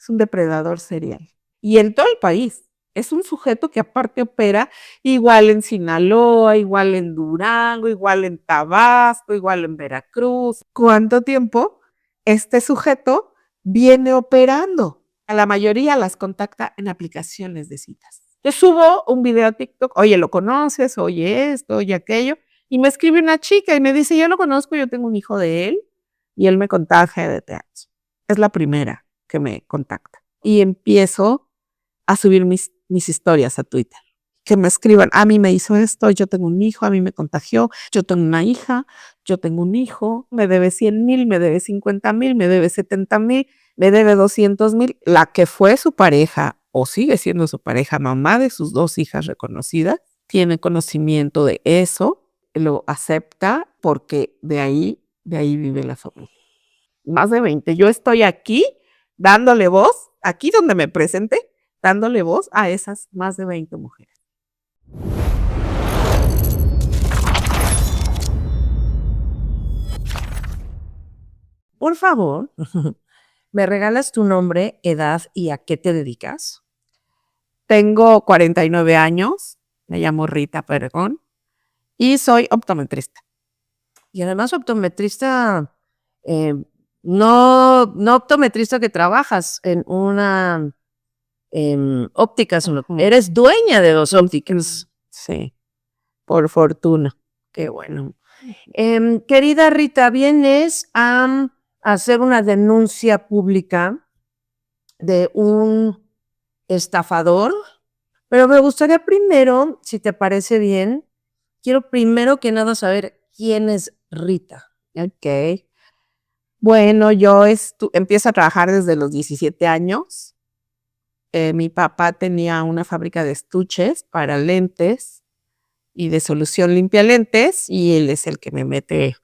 Es un depredador serial. Y en todo el país. Es un sujeto que aparte opera igual en Sinaloa, igual en Durango, igual en Tabasco, igual en Veracruz. ¿Cuánto tiempo este sujeto viene operando? A la mayoría las contacta en aplicaciones de citas. Yo subo un video a TikTok, oye, ¿lo conoces? Oye esto, oye aquello. Y me escribe una chica y me dice, yo lo conozco, yo tengo un hijo de él y él me contagia de TH. Es la primera que me contacta. Y empiezo a subir mis historias a Twitter. Que me escriban, a mí me hizo esto, yo tengo un hijo, a mí me contagió, yo tengo una hija, yo tengo un hijo, me debe 100,000, me debe 50,000, me debe 70,000, me debe 200,000. La que fue su pareja o sigue siendo su pareja, mamá de sus 2 hijas reconocidas, tiene conocimiento de eso, lo acepta porque de ahí vive la familia. Más de 20. Yo estoy aquí dándole voz, aquí donde me presenté, dándole voz a esas más de 20 mujeres. Por favor, ¿me regalas tu nombre, edad y a qué te dedicas? Tengo 49 años, me llamo Rita Pergón y soy optometrista. Y además optometrista, no optometrista que trabajas en una óptica, sino eres dueña de 2 ópticas. Sí, por fortuna. Qué bueno. Querida Rita, vienes a hacer una denuncia pública de un estafador, pero me gustaría primero, si te parece bien, quiero primero que nada saber quién es Rita. Ok. Bueno, yo empiezo a trabajar desde los 17 años. Mi papá tenía una fábrica de estuches para lentes y de solución limpia lentes y él es el que me mete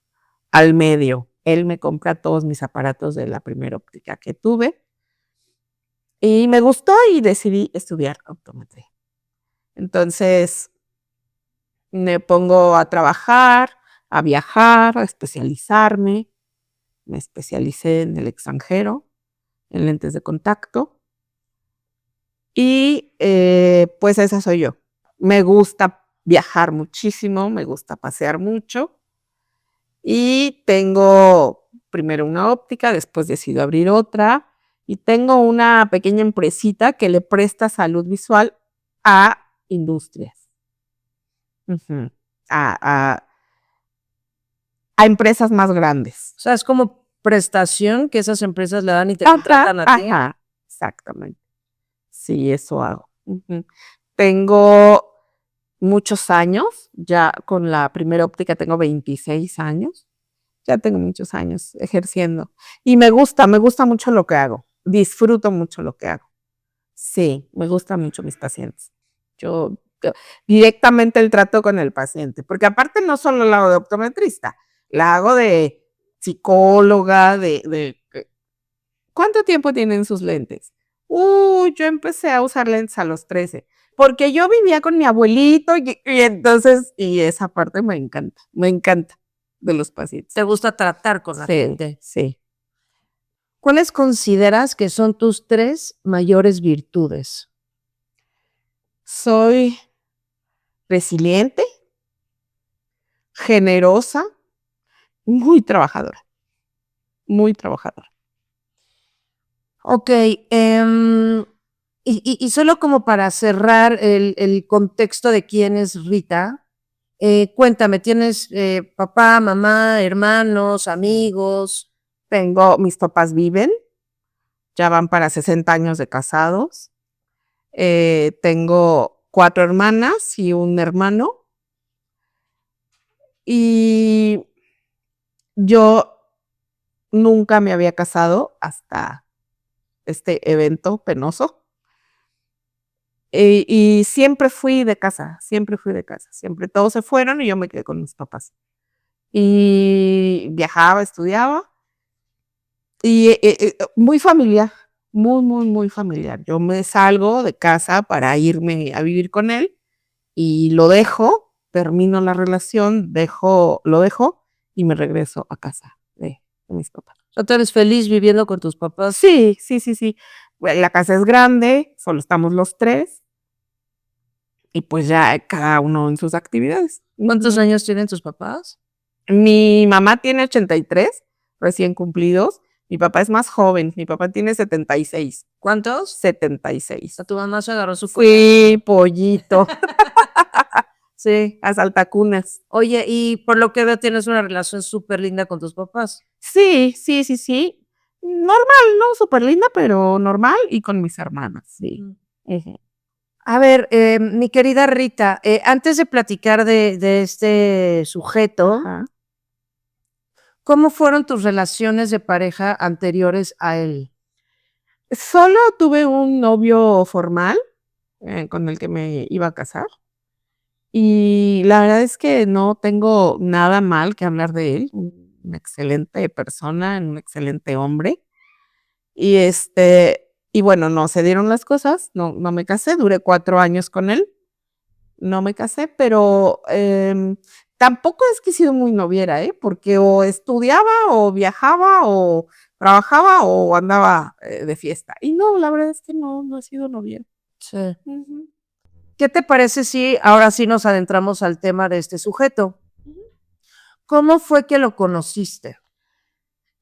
al medio. Él me compra todos mis aparatos de la primera óptica que tuve y me gustó y decidí estudiar optometría. Entonces me pongo a trabajar, a viajar, a especializarme. Me especialicé en el extranjero, en lentes de contacto y pues esa soy yo. Me gusta viajar muchísimo, me gusta pasear mucho y tengo primero una óptica, después decido abrir otra y tengo una pequeña empresita que le presta salud visual a industrias, a empresas más grandes. O sea, es como prestación que esas empresas le dan y te contratan a ti. Ajá, exactamente. Sí, eso hago. Tengo muchos años, ya con la primera óptica tengo 26 años, ya tengo muchos años ejerciendo. Y me gusta mucho lo que hago, disfruto mucho lo que hago. Sí, me gustan mucho mis pacientes. Yo directamente el trato con el paciente, porque aparte no solo la hago de optometrista, la hago de psicóloga, ¿cuánto tiempo tienen sus lentes? Yo empecé a usar lentes a los 13, porque yo vivía con mi abuelito y entonces, y esa parte me encanta de los pacientes. ¿Te gusta tratar con la gente? Sí. ¿Cuáles consideras que son tus 3 mayores virtudes? Soy resiliente, generosa, muy trabajadora, muy trabajadora. Ok, y solo como para cerrar el contexto de quién es Rita, cuéntame, ¿tienes papá, mamá, hermanos, amigos? Mis papás viven, ya van para 60 años de casados. Tengo 4 hermanas y un hermano. Y yo nunca me había casado hasta este evento penoso. Y siempre fui de casa, siempre todos se fueron y yo me quedé con mis papás. Y viajaba, estudiaba y muy familiar, muy familiar. Yo me salgo de casa para irme a vivir con él y lo dejo, termino la relación, lo dejo y me regreso a casa de mis papás. ¿O tú eres feliz viviendo con tus papás? Sí. La casa es grande, solo estamos los 3 y pues ya cada uno en sus actividades. ¿Cuántos años tienen tus papás? Mi mamá tiene 83 recién cumplidos. Mi papá es más joven. Mi papá tiene 76. ¿Cuántos? 76. Tu mamá se agarró su Sí, pollito. Sí. A saltacunas. Oye, y por lo que veo tienes una relación súper linda con tus papás. Sí, sí, sí, sí. Normal, ¿no? Súper linda, pero normal. Y con mis hermanas, sí. Ujú. A ver, mi querida Rita, antes de platicar de este sujeto, Ajá. ¿cómo fueron tus relaciones de pareja anteriores a él? Solo tuve un novio formal con el que me iba a casar. Y la verdad es que no tengo nada mal que hablar de él. Una excelente persona, un excelente hombre. Y bueno, no se dieron las cosas, no me casé, duré 4 años con él, no me casé, pero, tampoco es que he sido muy noviera, porque o estudiaba, o viajaba, o trabajaba, o andaba, de fiesta. Y no, la verdad es que no he sido noviera. Sí. Ujú. ¿Qué te parece si ahora sí nos adentramos al tema de este sujeto? ¿Cómo fue que lo conociste?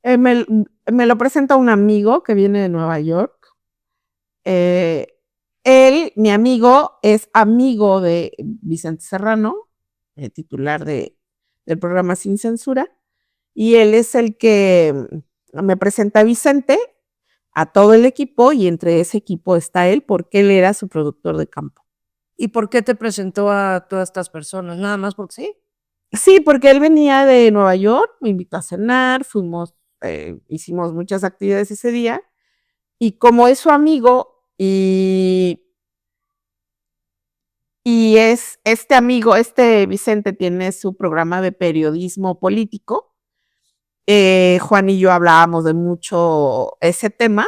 Me lo presenta un amigo que viene de Nueva York. Eh, mi amigo, es amigo de Vicente Serrano, titular del programa Sin Censura, y él es el que me presenta a Vicente, a todo el equipo, y entre ese equipo está él, porque él era su productor de campo. ¿Y por qué te presentó a todas estas personas? ¿Nada más porque sí? Sí, porque él venía de Nueva York, me invitó a cenar, hicimos muchas actividades ese día, y como es su amigo y es este amigo, Vicente tiene su programa de periodismo político. Juan y yo hablábamos de mucho ese tema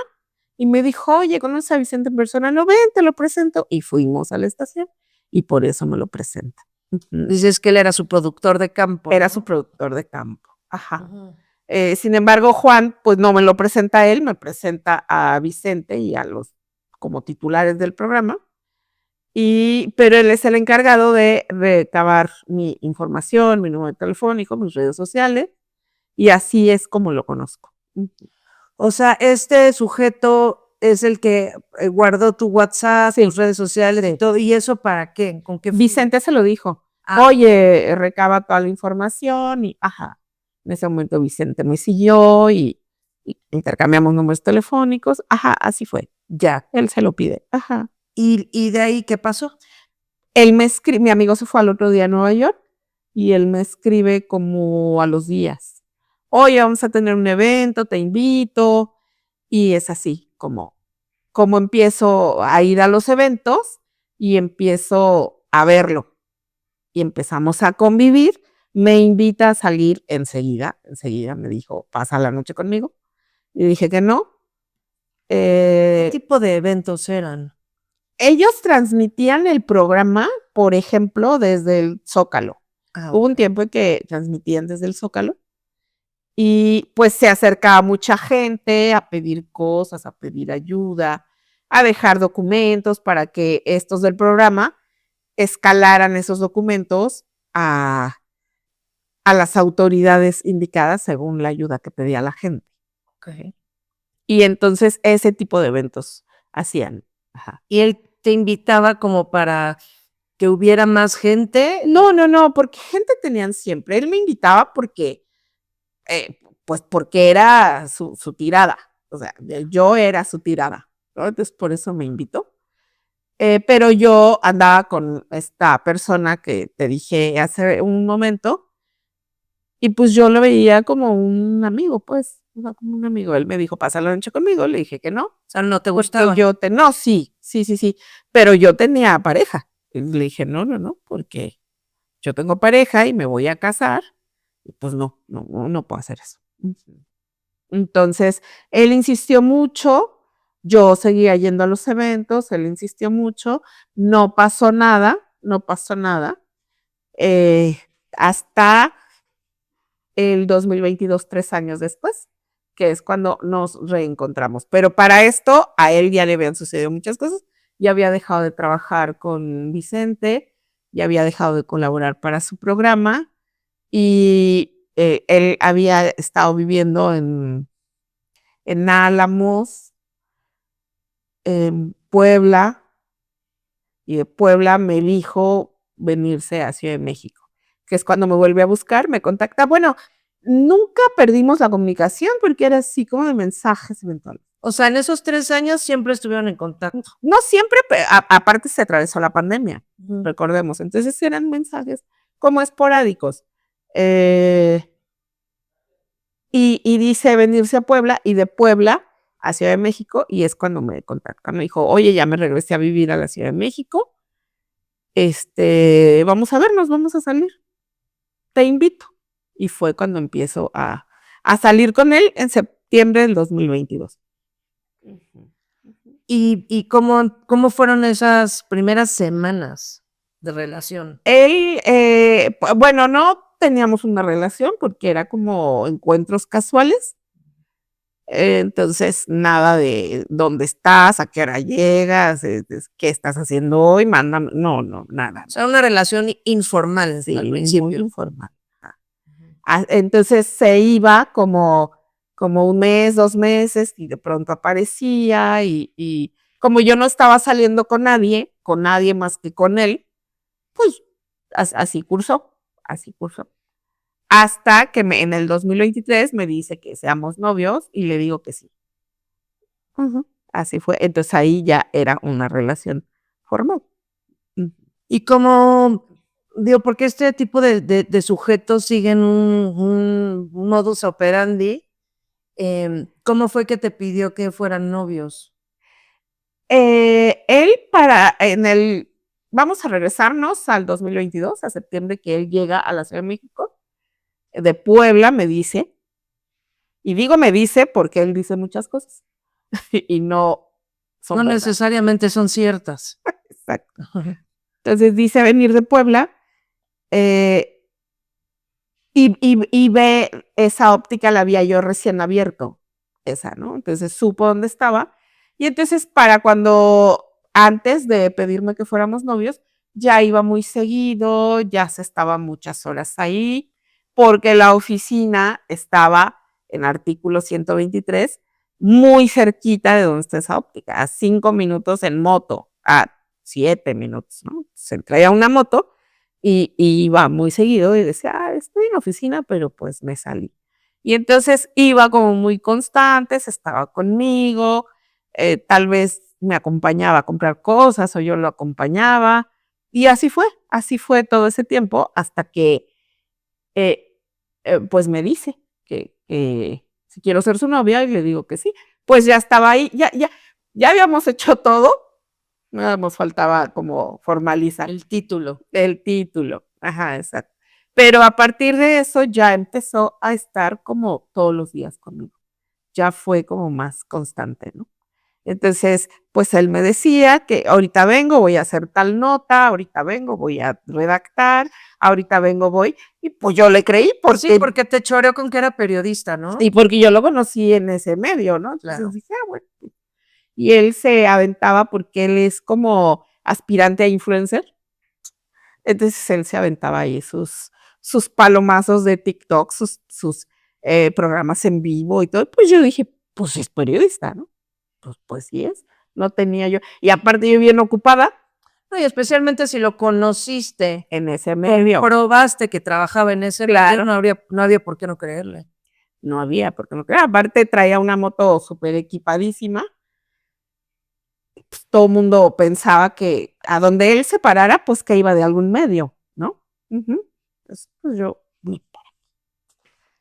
y me dijo, oye, ¿conoces a Vicente en persona? No, ven, te lo presento. Y fuimos a la estación y por eso me lo presenta. Dices que él era su productor de campo. Era ¿no? su productor de campo. Ajá. Ujú. Sin embargo, Juan, pues no me lo presenta a él, me presenta a Vicente y a los como titulares del programa. Pero él es el encargado de recabar mi información, mi número telefónico, mis redes sociales, y así es como lo conozco. O sea, este sujeto es el que guardó tu WhatsApp, Sí. tus redes sociales y todo. ¿Y eso para qué? ¿Con qué fin? Vicente se lo dijo. Ah, Oye, recaba toda la información y, ajá, en ese momento Vicente me siguió y intercambiamos números telefónicos. Ajá, así fue. ya. Él se lo pide. Ajá. ¿Y de ahí qué pasó? Mi amigo se fue al otro día a Nueva York y él me escribe como a los días. Oye, vamos a tener un evento, te invito. Y es así como empiezo a ir a los eventos y empiezo a verlo. Y empezamos a convivir. Me invita a salir enseguida me dijo, pasa la noche conmigo. Y dije que no. ¿Qué Eh, tipo de eventos eran? Ellos transmitían el programa, por ejemplo, desde el Zócalo. Ah, Hubo un tiempo en que transmitían desde el Zócalo y pues se acercaba mucha gente a pedir cosas, a pedir ayuda, a dejar documentos para que estos del programa escalaran esos documentos a, a las autoridades indicadas según la ayuda que pedía la gente. ok. Y entonces ese tipo de eventos hacían. Ajá. ¿Y él te invitaba como para que hubiera más gente? No, porque gente tenían siempre. Él me invitaba porque, pues porque era su tirada. O sea, yo era su tirada, ¿no? Entonces por eso me invitó. Pero yo andaba con esta persona que te dije hace un momento y pues yo lo veía como un amigo, pues, o sea, como un amigo. Él me dijo, pasa la noche conmigo, le dije que no. O sea, no te Porque gustaba. no, sí, pero yo tenía pareja. Y le dije, no, porque yo tengo pareja y me voy a casar, y pues no puedo hacer eso. Entonces, él insistió mucho, yo seguía yendo a los eventos, él insistió mucho, no pasó nada, hasta el 2022, 3 años después, que es cuando nos reencontramos. Pero para esto, a él ya le habían sucedido muchas cosas. Ya había dejado de trabajar con Vicente, ya había dejado de colaborar para su programa y él había estado viviendo en Álamos, en Puebla, y de Puebla me dijo venirse a Ciudad de México, que es cuando me vuelve a buscar, me contacta. Bueno, nunca perdimos la comunicación porque era así como de mensajes eventuales. O sea, en esos 3 años siempre estuvieron en contacto. No siempre, aparte se atravesó la pandemia, recordemos. Entonces eran mensajes como esporádicos. Y dice venirse a Puebla y de Puebla a Ciudad de México y es cuando me contactan. Me dijo, oye, ya me regresé a vivir a la Ciudad de México. Vamos a vernos, vamos a salir. Te invito. Y fue cuando empiezo a salir con él en septiembre del 2022. ¿Y cómo fueron esas primeras semanas de relación? Él, bueno, no teníamos una relación porque era como encuentros casuales. Entonces, nada de dónde estás, a qué hora llegas, qué estás haciendo hoy, mándame. No, nada. O sea, una relación informal Sí, al muy principio. informal. Entonces se iba como 1 mes, 2 meses, y de pronto aparecía, y como yo no estaba saliendo con nadie más que con él, pues así cursó. Hasta que en el 2023 me dice que seamos novios y le digo que sí. Así fue. Entonces ahí ya era una relación formal. ¿Y cómo, digo, porque este tipo de sujetos siguen un modus operandi? ¿Cómo fue que te pidió que fueran novios? Él vamos a regresarnos al 2022, a septiembre, que él llega a la Ciudad de México, de Puebla, me dice, y digo me dice porque él dice muchas cosas y no son No verdad. necesariamente son ciertas. Exacto. Entonces dice venir de Puebla y ve esa óptica, la había yo recién abierto, esa, ¿no? Entonces supo dónde estaba. Y entonces antes de pedirme que fuéramos novios, ya iba muy seguido, ya se estaba muchas horas ahí, porque la oficina estaba en artículo 123, muy cerquita de donde está esa óptica, a 5 minutos en moto, a 7 minutos, ¿no? Se traía una moto y iba muy seguido y decía, estoy en la oficina, pero pues me salí. Y entonces iba como muy constante, estaba conmigo, tal vez me acompañaba a comprar cosas o yo lo acompañaba. Y así fue todo ese tiempo hasta que pues me dice que si quiero ser su novia y le digo que sí. Pues ya estaba ahí, ya habíamos hecho todo, nada nos faltaba como formalizar. El título. El título, ajá, exacto. Pero a partir de eso ya empezó a estar como todos los días conmigo. Ya fue como más constante, ¿no? Entonces, pues él me decía que ahorita vengo, voy a hacer tal nota, ahorita vengo, voy a redactar, ahorita vengo, voy. Y pues yo le creí Sí, porque te choreó con que era periodista, ¿no? y porque yo lo conocí en ese medio, ¿no? Entonces Claro. dije, bueno. Y él se aventaba porque él es como aspirante a influencer. Entonces él se aventaba ahí sus palomazos de TikTok, sus programas en vivo y todo. Pues yo dije, pues es periodista, ¿no? Pues sí es. No tenía yo. Y aparte yo bien ocupada No, y especialmente si lo conociste, en ese medio. probaste que trabajaba en ese Claro. medio, no había por qué no creerle. No había, porque no creía. Aparte traía una moto súper equipadísima. Pues, todo el mundo pensaba que a donde él se parara, pues que iba de algún medio, ¿no? Entonces, pues yo,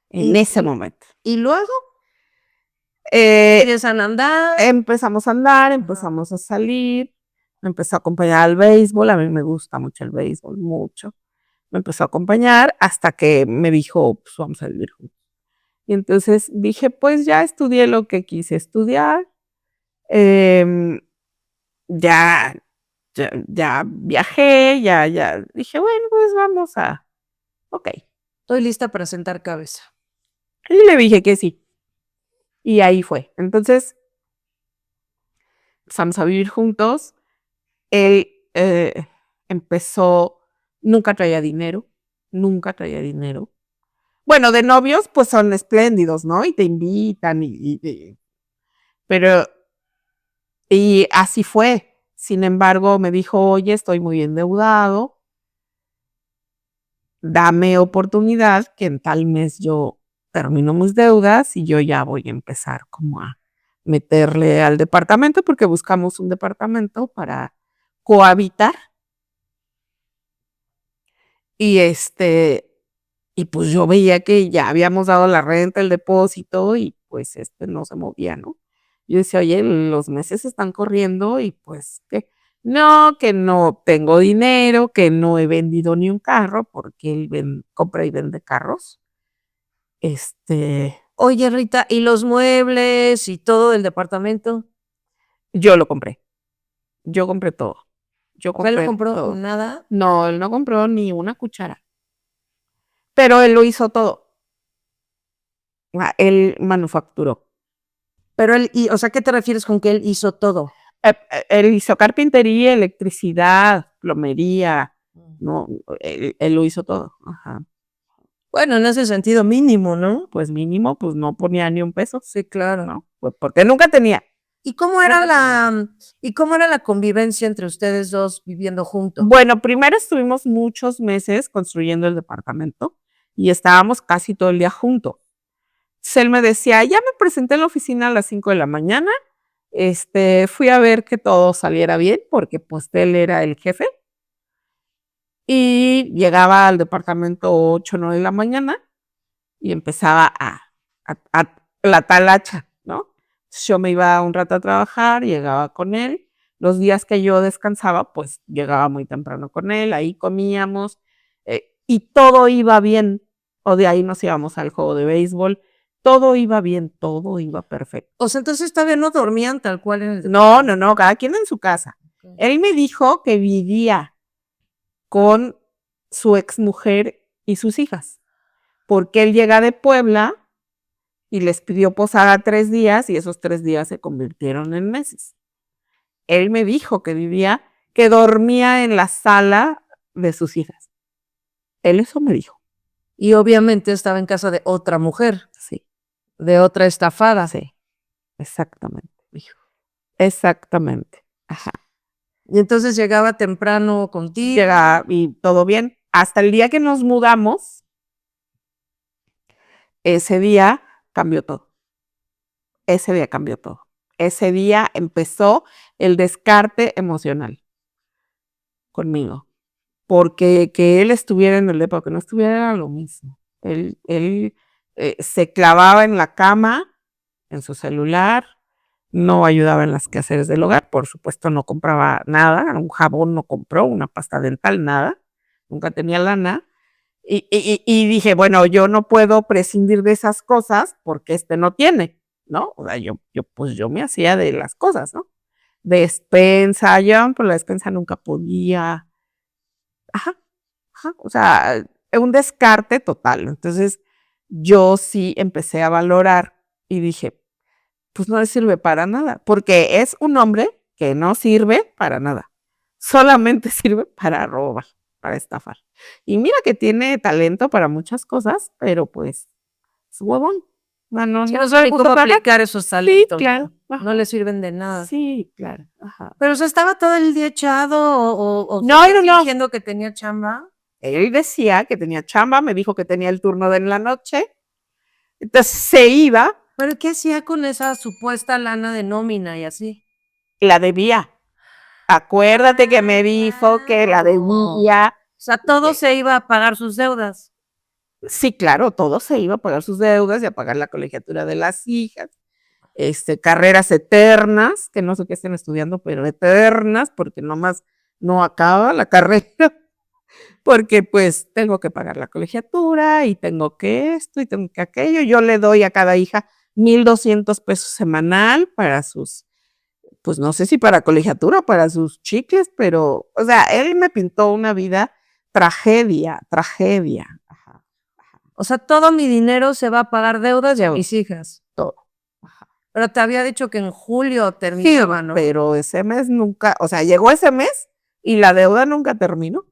en ese momento. ¿Y luego? Eh, Empiezan a andar. empezamos a andar, empezamos a salir, me empezó a acompañar al béisbol, a mí me gusta mucho el béisbol, mucho. Me empezó a acompañar hasta que me dijo, pues vamos a vivir juntos. Y entonces dije, pues ya estudié lo que quise estudiar, ya viajé, ya dije, bueno, pues vamos ok. Estoy lista para sentar cabeza. Y le dije que sí. Y ahí fue. Entonces, empezamos a vivir juntos. Él empezó, nunca traía dinero, nunca traía dinero. Bueno, de novios, pues son espléndidos, ¿no? Y te invitan, pero, y así fue. Sin embargo, me dijo, oye, estoy muy endeudado, dame oportunidad que en tal mes yo termino mis deudas y yo ya voy a empezar como a meterle al departamento porque buscamos un departamento para cohabitar. Y y pues yo veía que ya habíamos dado la renta, el depósito y pues no se movía, ¿no? Yo decía, oye, los meses están corriendo y pues que no tengo dinero, que no he vendido ni un carro porque él compra y vende carros. Oye, Rita, ¿y los muebles y todo del departamento? Yo lo compré. Yo compré todo. Yo ¿Él no compré compró todo. nada? No, él no compró ni una cuchara. Pero él lo hizo todo. Él manufacturó. Pero o sea, ¿qué te refieres con que él hizo todo? Él hizo carpintería, electricidad, plomería, no, él lo hizo todo. Ajá. Bueno, en ese sentido mínimo, ¿no? Pues mínimo, pues no ponía ni un peso, Sí, claro. ¿no? Pues porque nunca tenía. ¿Y cómo era la convivencia entre ustedes dos viviendo juntos? Bueno, primero estuvimos muchos meses construyendo el departamento y estábamos casi todo el día juntos. Entonces él me decía, ya me presenté en la oficina a las 5 de la mañana, fui a ver que todo saliera bien, porque pues él era el jefe, y llegaba al departamento 8 o 9 de la mañana y empezaba a la talacha, ¿no? Yo me iba un rato a trabajar, llegaba con él. Los días que yo descansaba, pues llegaba muy temprano con él, ahí comíamos y todo iba bien. O de ahí nos íbamos al juego de béisbol. Todo iba bien, todo iba perfecto. O sea, entonces todavía no dormían tal cual en el No, cada quien en su casa. Okay. Él me dijo que vivía con su exmujer y sus hijas, porque él llega de Puebla y les pidió posada 3 días y esos 3 días se convirtieron en meses. Él me dijo que dormía en la sala de sus hijas. Él eso me dijo. Y obviamente estaba en casa de otra mujer. Sí. De otra estafada. Sí, exactamente, dijo. Exactamente. Ajá. Y entonces llegaba temprano contigo. Llegaba y todo bien. Hasta el día que nos mudamos, ese día cambió todo. Ese día cambió todo. Ese día empezó el descarte emocional conmigo. Porque que él estuviera en el depa o que no estuviera era lo mismo. Él se clavaba en la cama, en su celular, no ayudaba en las quehaceres del hogar, por supuesto no compraba nada, un jabón no compró, una pasta dental, nada, nunca tenía lana. Y dije, bueno, yo no puedo prescindir de esas cosas porque no tiene, ¿no? O sea, pues yo me hacía de las cosas, ¿no? Despensa, yo por la despensa nunca podía. Ajá, o sea, un descarte total. Entonces, yo sí empecé a valorar y dije, pues no le sirve para nada, porque es un hombre que no sirve para nada. Solamente sirve para robar, para estafar. Y mira que tiene talento para muchas cosas, pero pues es huevón. No sabe cómo aplicar esos talentos. Sí, claro. No le sirven de nada. Sí, claro. Ajá. Pero se estaba todo el día echado o no, diciendo que tenía chamba. Él decía que tenía chamba, me dijo que tenía el turno de en la noche. Entonces se iba. ¿Pero qué hacía con esa supuesta lana de nómina y así? La debía. Acuérdate que me dijo que la debía. O sea, todo se iba a pagar sus deudas. Sí, claro, todo se iba a pagar sus deudas y a pagar la colegiatura de las hijas. Carreras eternas, que no sé qué estén estudiando, pero eternas, porque nomás no acaba la carrera, porque pues tengo que pagar la colegiatura y tengo que esto y tengo que aquello. Yo le doy a cada hija 1,200 pesos semanal para sus, pues no sé si para colegiatura o para sus chicles, pero, o sea, él me pintó una vida tragedia. O sea, todo mi dinero se va a pagar deudas de mis hijas. Todo. Pero te había dicho que en julio Sí, terminaba, ¿no? pero ese mes nunca, o sea, llegó ese mes y la deuda nunca terminó.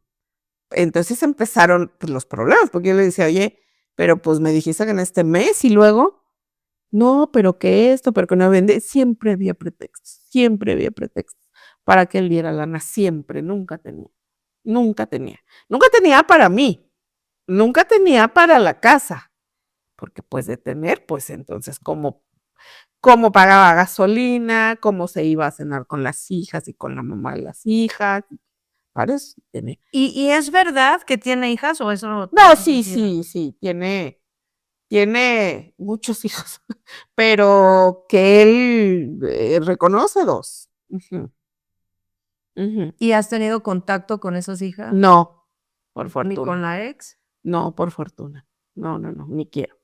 Entonces empezaron pues, los problemas, porque yo le decía, oye, pero pues me dijiste que en este mes y luego, no, pero que esto, pero que no vende. Siempre había pretextos para que él diera lana, siempre, nunca tenía, nunca tenía. Nunca tenía para mí, nunca tenía para la casa, porque pues de tener, pues entonces, cómo pagaba gasolina, cómo se iba a cenar con las hijas y con la mamá de las hijas, para eso tenía. ¿Y es verdad que tiene hijas o eso? No, sí, tiene muchos hijos, pero que él reconoce 2. Ujú, ujú. ¿Y has tenido contacto con esas hijas? No, por ¿Ni con fortuna. la ex? No, por fortuna. No, ni quiero.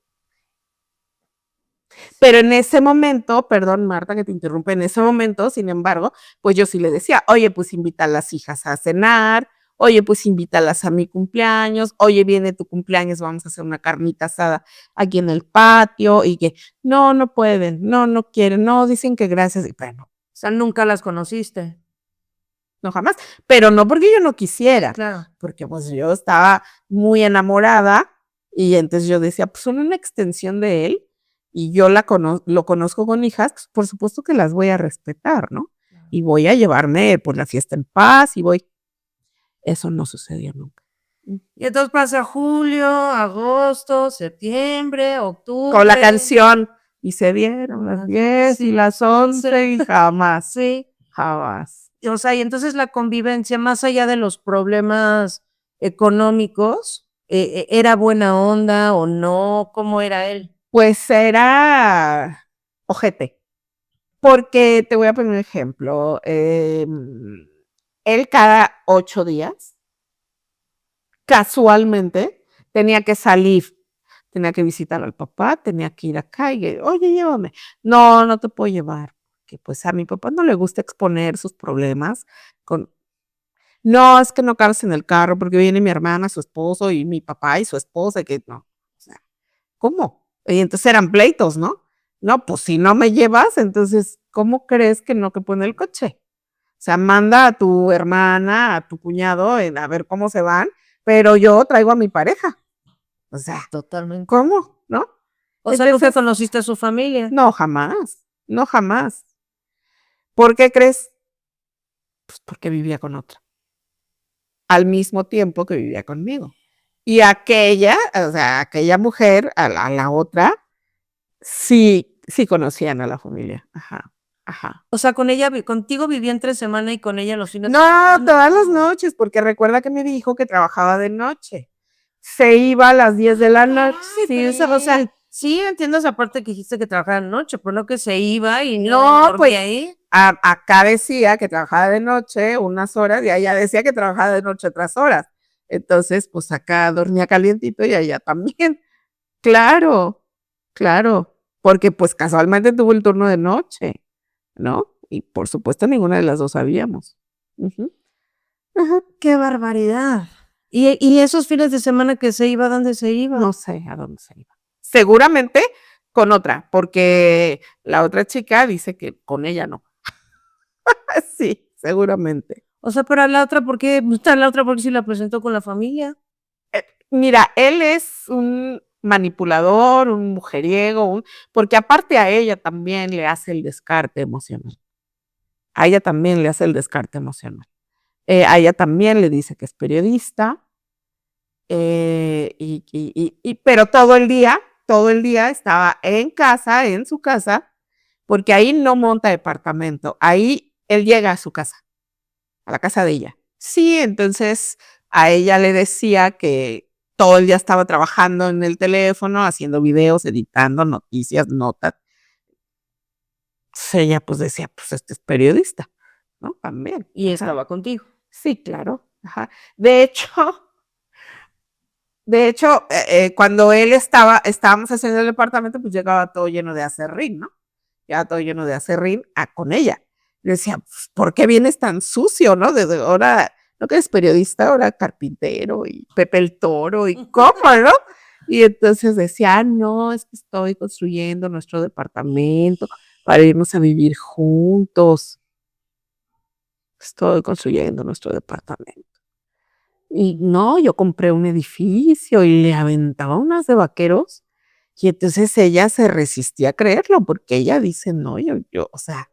Pero en ese momento, perdón Marta que te interrumpe, en ese momento, sin embargo, pues yo sí le decía, oye, pues invita a las hijas a cenar, oye, pues invítalas a mi cumpleaños, oye, viene tu cumpleaños, vamos a hacer una carnita asada aquí en el patio, y que no pueden, no quieren, no, dicen que gracias, y bueno, O sea, nunca las conociste. no jamás, pero no porque yo no quisiera, Claro. porque pues yo estaba muy enamorada y entonces yo decía, pues son una extensión de él y yo lo conozco con hijas, pues por supuesto que las voy a respetar, ¿no? Y voy a llevarme por la fiesta en paz y voy. Eso no sucedió nunca. Y entonces pasa julio, agosto, septiembre, octubre. Con la canción, y se dieron las 10 y las 11 y jamás, Sí. jamás. O sea, y entonces la convivencia, más allá de los problemas económicos, ¿era buena onda o no? ¿Cómo era él? Pues era ojete. Porque te voy a poner un ejemplo. Él cada 8 días, casualmente, tenía que salir, tenía que visitar al papá, tenía que ir acá y, oye, llévame. No te puedo llevar, porque pues a mi papá no le gusta exponer sus problemas con, no, es que no cabes en el carro porque viene mi hermana, su esposo y mi papá y su esposa, y que no, o sea, ¿cómo? Y entonces eran pleitos, ¿no? No, pues si no me llevas, entonces, ¿cómo crees que no que pone el coche? O sea, manda a tu hermana, a tu cuñado a ver cómo se van, pero yo traigo a mi pareja. O sea, Totalmente. ¿cómo? ¿No? O sea, nunca Entonces, conociste a su familia. no, jamás, no jamás. ¿Por qué crees? Pues porque vivía con otra, al mismo tiempo que vivía conmigo. Y aquella, o sea, aquella mujer, a la otra, sí conocían a la familia. Ajá. O sea, con ella, contigo vivía entre semana y con ella los fines de No, semana. todas las noches, porque recuerda que me dijo que trabajaba de noche. Se iba a las 10 de la noche. Sí, o sea, sí entiendo esa parte que dijiste que trabajaba de noche, pero no que se iba y No, dormía pues ahí. acá decía que trabajaba de noche unas horas y allá decía que trabajaba de noche otras horas. Entonces, pues acá dormía calientito y allá también. Claro, claro, porque pues casualmente tuvo el turno de noche, ¿no? Y por supuesto ninguna de las dos sabíamos. Ujú. Ajá. ¡Qué barbaridad! ¿Y esos fines de semana que se iba, dónde se iba? No sé a dónde se iba. Seguramente con otra, porque la otra chica dice que con ella no. Sí, seguramente. O sea, pero a la otra, ¿por qué? Pues, a la otra, ¿por qué si la presentó con la familia? Mira, él es un manipulador, un mujeriego, porque aparte a ella también le hace el descarte emocional. A ella también le hace el descarte emocional. A ella también le dice que es periodista, pero todo el día estaba en casa, en su casa, porque ahí no monta departamento, ahí él llega a su casa, a la casa de ella. Sí, entonces a ella le decía que todo el día estaba trabajando en el teléfono, haciendo videos, editando noticias, notas. Entonces ella pues decía, pues este es periodista, ¿no? También. Y Ajá. estaba contigo. Sí, claro. Ajá. De hecho, cuando estábamos haciendo el departamento, pues llegaba todo lleno de acerrín, ¿no? Llegaba todo lleno de acerrín con ella. Le decía, pues, ¿por qué vienes tan sucio, no? Desde ahora, no que eres periodista, ahora carpintero y Pepe el Toro y cómo, ¿no? Y entonces decía, no, es que estoy construyendo nuestro departamento. para irnos a vivir juntos. Estoy construyendo nuestro departamento. Y no, yo compré un edificio y le aventaba unas de vaqueros. Y entonces ella se resistía a creerlo porque ella dice, no, o sea,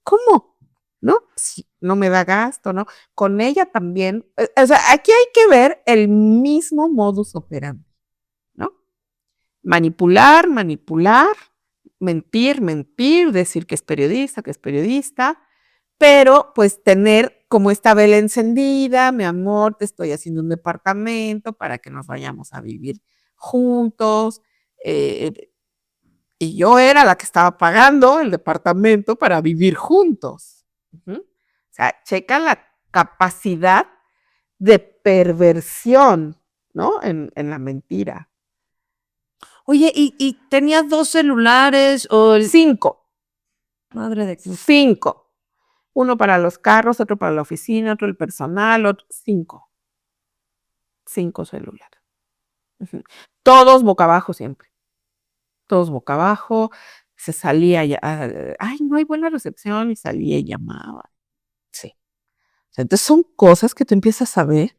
¿cómo? ¿No? Sí, no me da gasto, ¿no? Con ella también, o sea, aquí hay que ver el mismo modus operandi, ¿no? Manipular, manipular, mentir, mentir, decir que es periodista, pero pues tener como esta vela encendida, mi amor, te estoy haciendo un departamento para que nos vayamos a vivir juntos. Y yo era la que estaba pagando el departamento para vivir juntos. O sea, checa la capacidad de perversión, ¿no? En la mentira. Oye, ¿y tenías 2 celulares o el 5. Madre de 5. Uno para los carros, otro para la oficina, otro el personal, otro 5. 5 celulares. Todos boca abajo siempre. Todos boca abajo. Se salía ya, ay, no hay buena recepción y salía y llamaba. Sí. O sea, entonces son cosas que tú empiezas a ver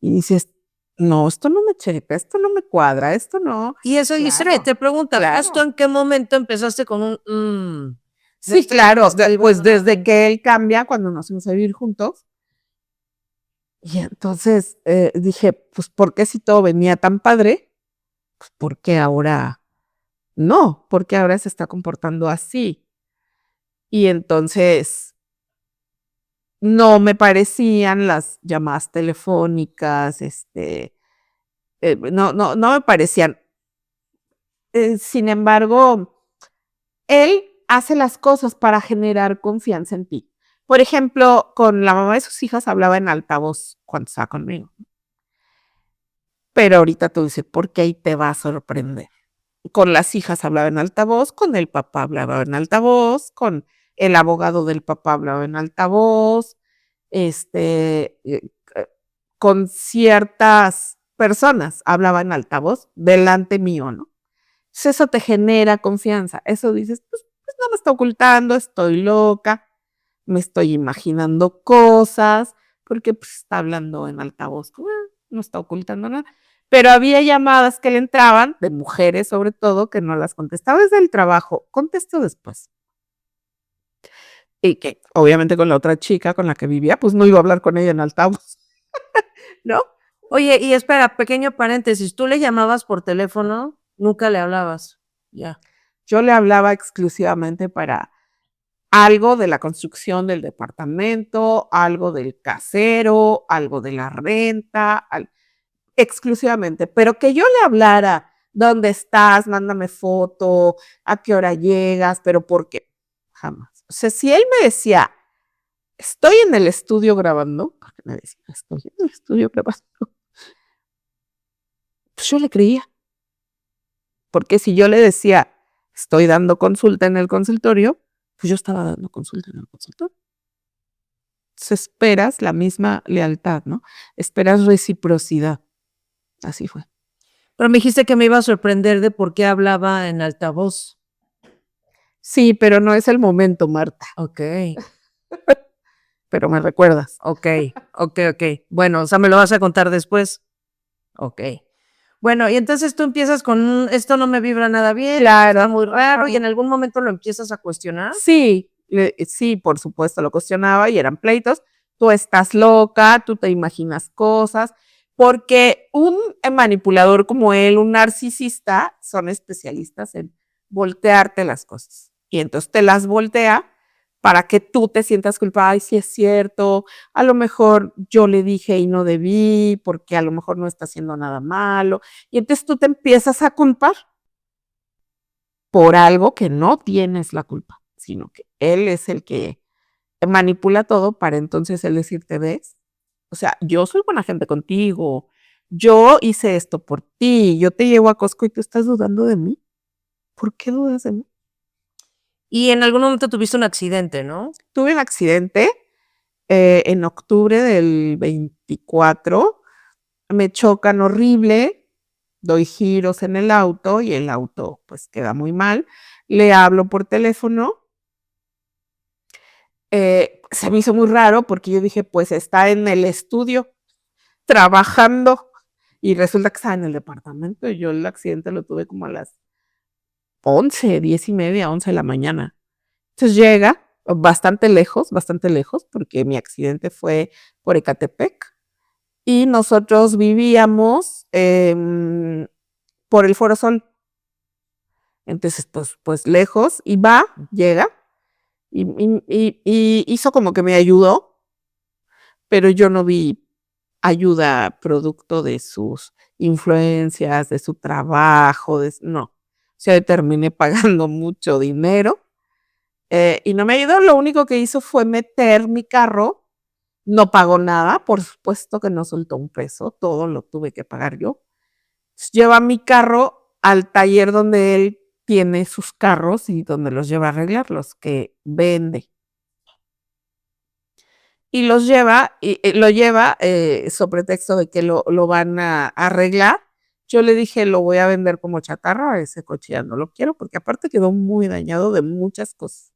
y dices, no, esto no me checa, esto no me cuadra, esto no. Y eso, y Claro, te pregunta, claro. ¿justo en qué momento empezaste con un Sí, claro, pues desde que él cambia cuando nos fuimos a vivir juntos. Y entonces dije, pues, ¿por qué si todo venía tan padre? Pues, ¿por qué ahora no? ¿Por qué ahora se está comportando así? Y entonces no me parecían las llamadas telefónicas, no me parecían. Sin embargo, él hace las cosas para generar confianza en ti. Por ejemplo, con la mamá de sus hijas hablaba en altavoz cuando estaba conmigo. Pero ahorita tú dices, ¿por qué ahí te va a sorprender? Con las hijas hablaba en altavoz, con el papá hablaba en altavoz, con el abogado del papá hablaba en altavoz, con ciertas personas hablaba en altavoz delante mío, ¿no? Entonces eso te genera confianza. Eso dices, pues no me está ocultando, estoy loca, me estoy imaginando cosas, porque pues está hablando en altavoz, no está ocultando nada. Pero había llamadas que le entraban, de mujeres sobre todo, que no las contestaba desde el trabajo, contesto después. Y que obviamente con la otra chica con la que vivía, pues no iba a hablar con ella en altavoz, ¿no? Oye, y espera, pequeño paréntesis, ¿tú le llamabas por teléfono? Nunca le hablabas. Ya. Yo le hablaba exclusivamente para algo de la construcción del departamento, algo del casero, algo de la renta, exclusivamente, pero que yo le hablara, ¿dónde estás? Mándame foto, ¿a qué hora llegas? Pero ¿por qué? Jamás. O sea, si él me decía, estoy en el estudio grabando, porque me decía, estoy en el estudio grabando, pues yo le creía. Porque si yo le decía, estoy dando consulta en el consultorio, pues yo estaba dando consulta en el consultorio. Entonces esperas la misma lealtad, ¿no? Esperas reciprocidad. Así fue. Pero me dijiste que me iba a sorprender de por qué hablaba en altavoz. Sí, pero no es el momento, Marta. Ok, Pero me recuerdas. ok. Bueno, o sea, ¿me lo vas a contar después? Ok. Bueno, y entonces tú empiezas con esto no me vibra nada bien, Claro. está muy raro, y en algún momento lo empiezas a cuestionar. Sí, sí, por supuesto, lo cuestionaba y eran pleitos. Tú estás loca, tú te imaginas cosas, porque un manipulador como él, un narcisista, son especialistas en voltearte las cosas. Y entonces te las voltea para que tú te sientas culpable. Ay, sí es cierto, a lo mejor yo le dije y no debí, porque a lo mejor no está haciendo nada malo. Y entonces tú te empiezas a culpar por algo que no tienes la culpa, sino que él es el que manipula todo para entonces él decirte, ¿ves? O sea, yo soy buena gente contigo, yo hice esto por ti, yo te llevo a Costco y tú estás dudando de mí. ¿Por qué dudas de mí? Y en algún momento tuviste un accidente, ¿no? Tuve un accidente en octubre del 24, me chocan horrible, doy giros en el auto y el auto pues queda muy mal. Le hablo por teléfono Se me hizo muy raro porque yo dije, pues está en el estudio trabajando y resulta que estaba en el departamento y yo el accidente lo tuve como a las 11, 10:30, 11 de la mañana. Entonces llega bastante lejos, porque mi accidente fue por Ecatepec y nosotros vivíamos por el Foro Sol. Entonces, pues lejos, y llega, y hizo como que me ayudó, pero yo no vi ayuda producto de sus influencias, de su trabajo, no. O sea, terminé pagando mucho dinero y no me ayudó. Lo único que hizo fue meter mi carro, no pagó nada, por supuesto que no soltó un peso, todo lo tuve que pagar yo. Lleva mi carro al taller donde él tiene sus carros y donde los lleva a arreglar, los que vende. Y los lleva, lo lleva sobre pretexto de que lo van a arreglar. Yo le dije, lo voy a vender como chatarra, ese coche ya no lo quiero, porque aparte quedó muy dañado de muchas cosas.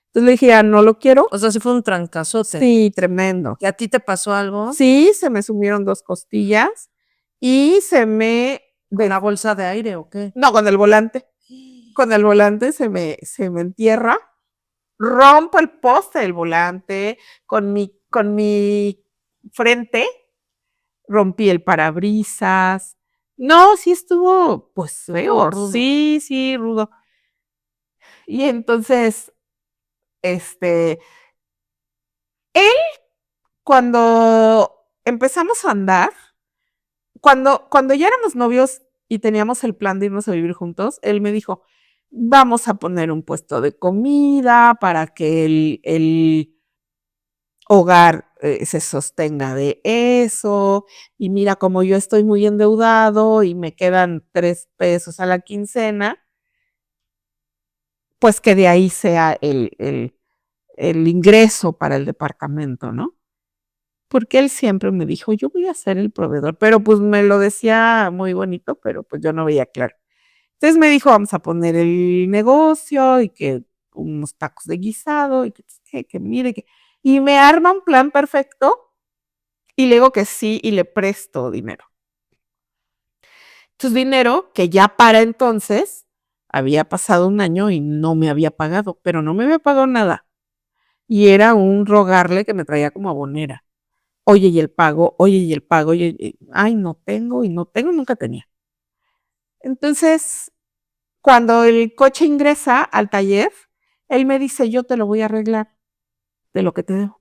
Entonces le dije, ya no lo quiero. O sea, sí fue un trancazote. Sí, tremendo. ¿Y a ti te pasó algo? Sí, se me sumieron 2 costillas y se me... ¿Con la bolsa de aire o qué? No, con el volante. Con el volante se me entierra, rompo el poste del volante, con mi frente rompí el parabrisas. No, sí estuvo, pues, feo. Rudo. Sí, rudo. Y entonces, él, cuando empezamos a andar, cuando ya éramos novios y teníamos el plan de irnos a vivir juntos, él me dijo, vamos a poner un puesto de comida para que el hogar se sostenga de eso. Y mira, como yo estoy muy endeudado y me quedan 3 pesos a la quincena, pues que de ahí sea el ingreso para el departamento, ¿no? Porque él siempre me dijo, yo voy a ser el proveedor, pero pues me lo decía muy bonito, pero pues yo no veía claro. Entonces me dijo, vamos a poner el negocio y que unos tacos de guisado y que mire, y me arma un plan perfecto y le digo que sí y le presto dinero. Entonces dinero que ya para entonces había pasado 1 año y no me había pagado, pero no me había pagado nada. Y era un rogarle que me traía como abonera. Oye, y el pago, oye, y el pago, oye, ay, no tengo y no tengo, nunca tenía. Entonces, cuando el coche ingresa al taller, él me dice, yo te lo voy a arreglar de lo que te debo.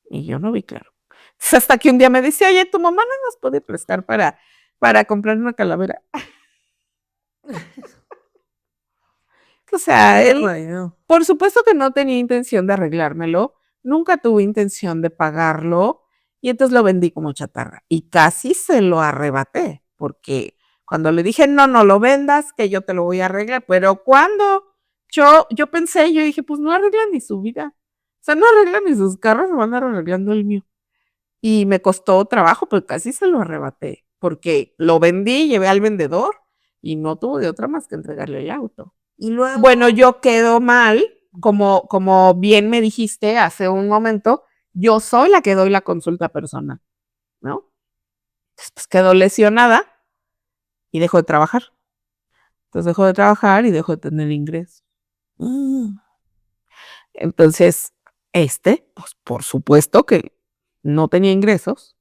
Y yo no vi claro. Entonces, hasta que un día me dice, oye, tu mamá no nos puede prestar para comprar una calavera. O sea, él, por supuesto que no tenía intención de arreglármelo, nunca tuve intención de pagarlo y entonces lo vendí como chatarra y casi se lo arrebaté porque cuando le dije, no, no lo vendas, que yo te lo voy a arreglar, pero cuando yo pensé, yo dije, pues no arreglan ni su vida, o sea, no arreglan ni sus carros, van a andar arreglando el mío. Y me costó trabajo, pero casi se lo arrebaté porque lo vendí, llevé al vendedor y no tuvo de otra más que entregarle el auto. Y luego, Bueno, yo quedo mal, como bien me dijiste hace un momento, yo soy la que doy la consulta personal, ¿no? Pues quedo lesionada y dejo de trabajar. Entonces dejo de trabajar y dejo de tener ingresos. Entonces, pues por supuesto que no tenía ingresos.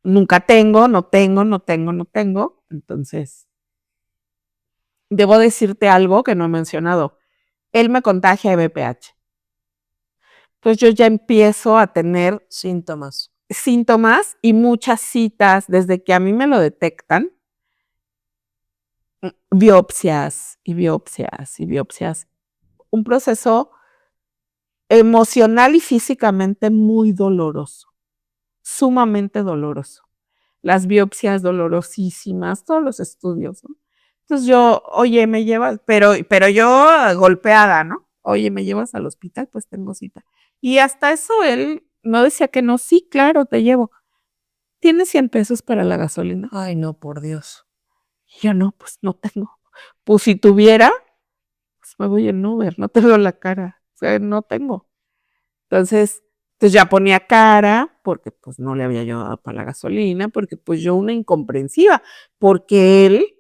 Nunca tengo, no tengo. Entonces, debo decirte algo que no he mencionado. Él me contagia de VPH. Entonces yo ya empiezo a tener síntomas y muchas citas desde que a mí me lo detectan, biopsias y biopsias y biopsias. Un proceso emocional y físicamente muy doloroso, sumamente doloroso. Las biopsias dolorosísimas, todos los estudios, ¿no? Entonces yo, oye, me llevas, pero yo golpeada, ¿no? Oye, ¿me llevas al hospital? Pues tengo cita. Y hasta eso él no decía que no, sí, claro, te llevo. ¿Tienes 100 pesos para la gasolina? Ay, no, por Dios. Y yo no, pues no tengo. Pues si tuviera, pues me voy en Uber, no te veo la cara, o sea, no tengo. Entonces, pues ya ponía cara, porque pues no le había llevado para la gasolina, porque pues yo una incomprensiva, porque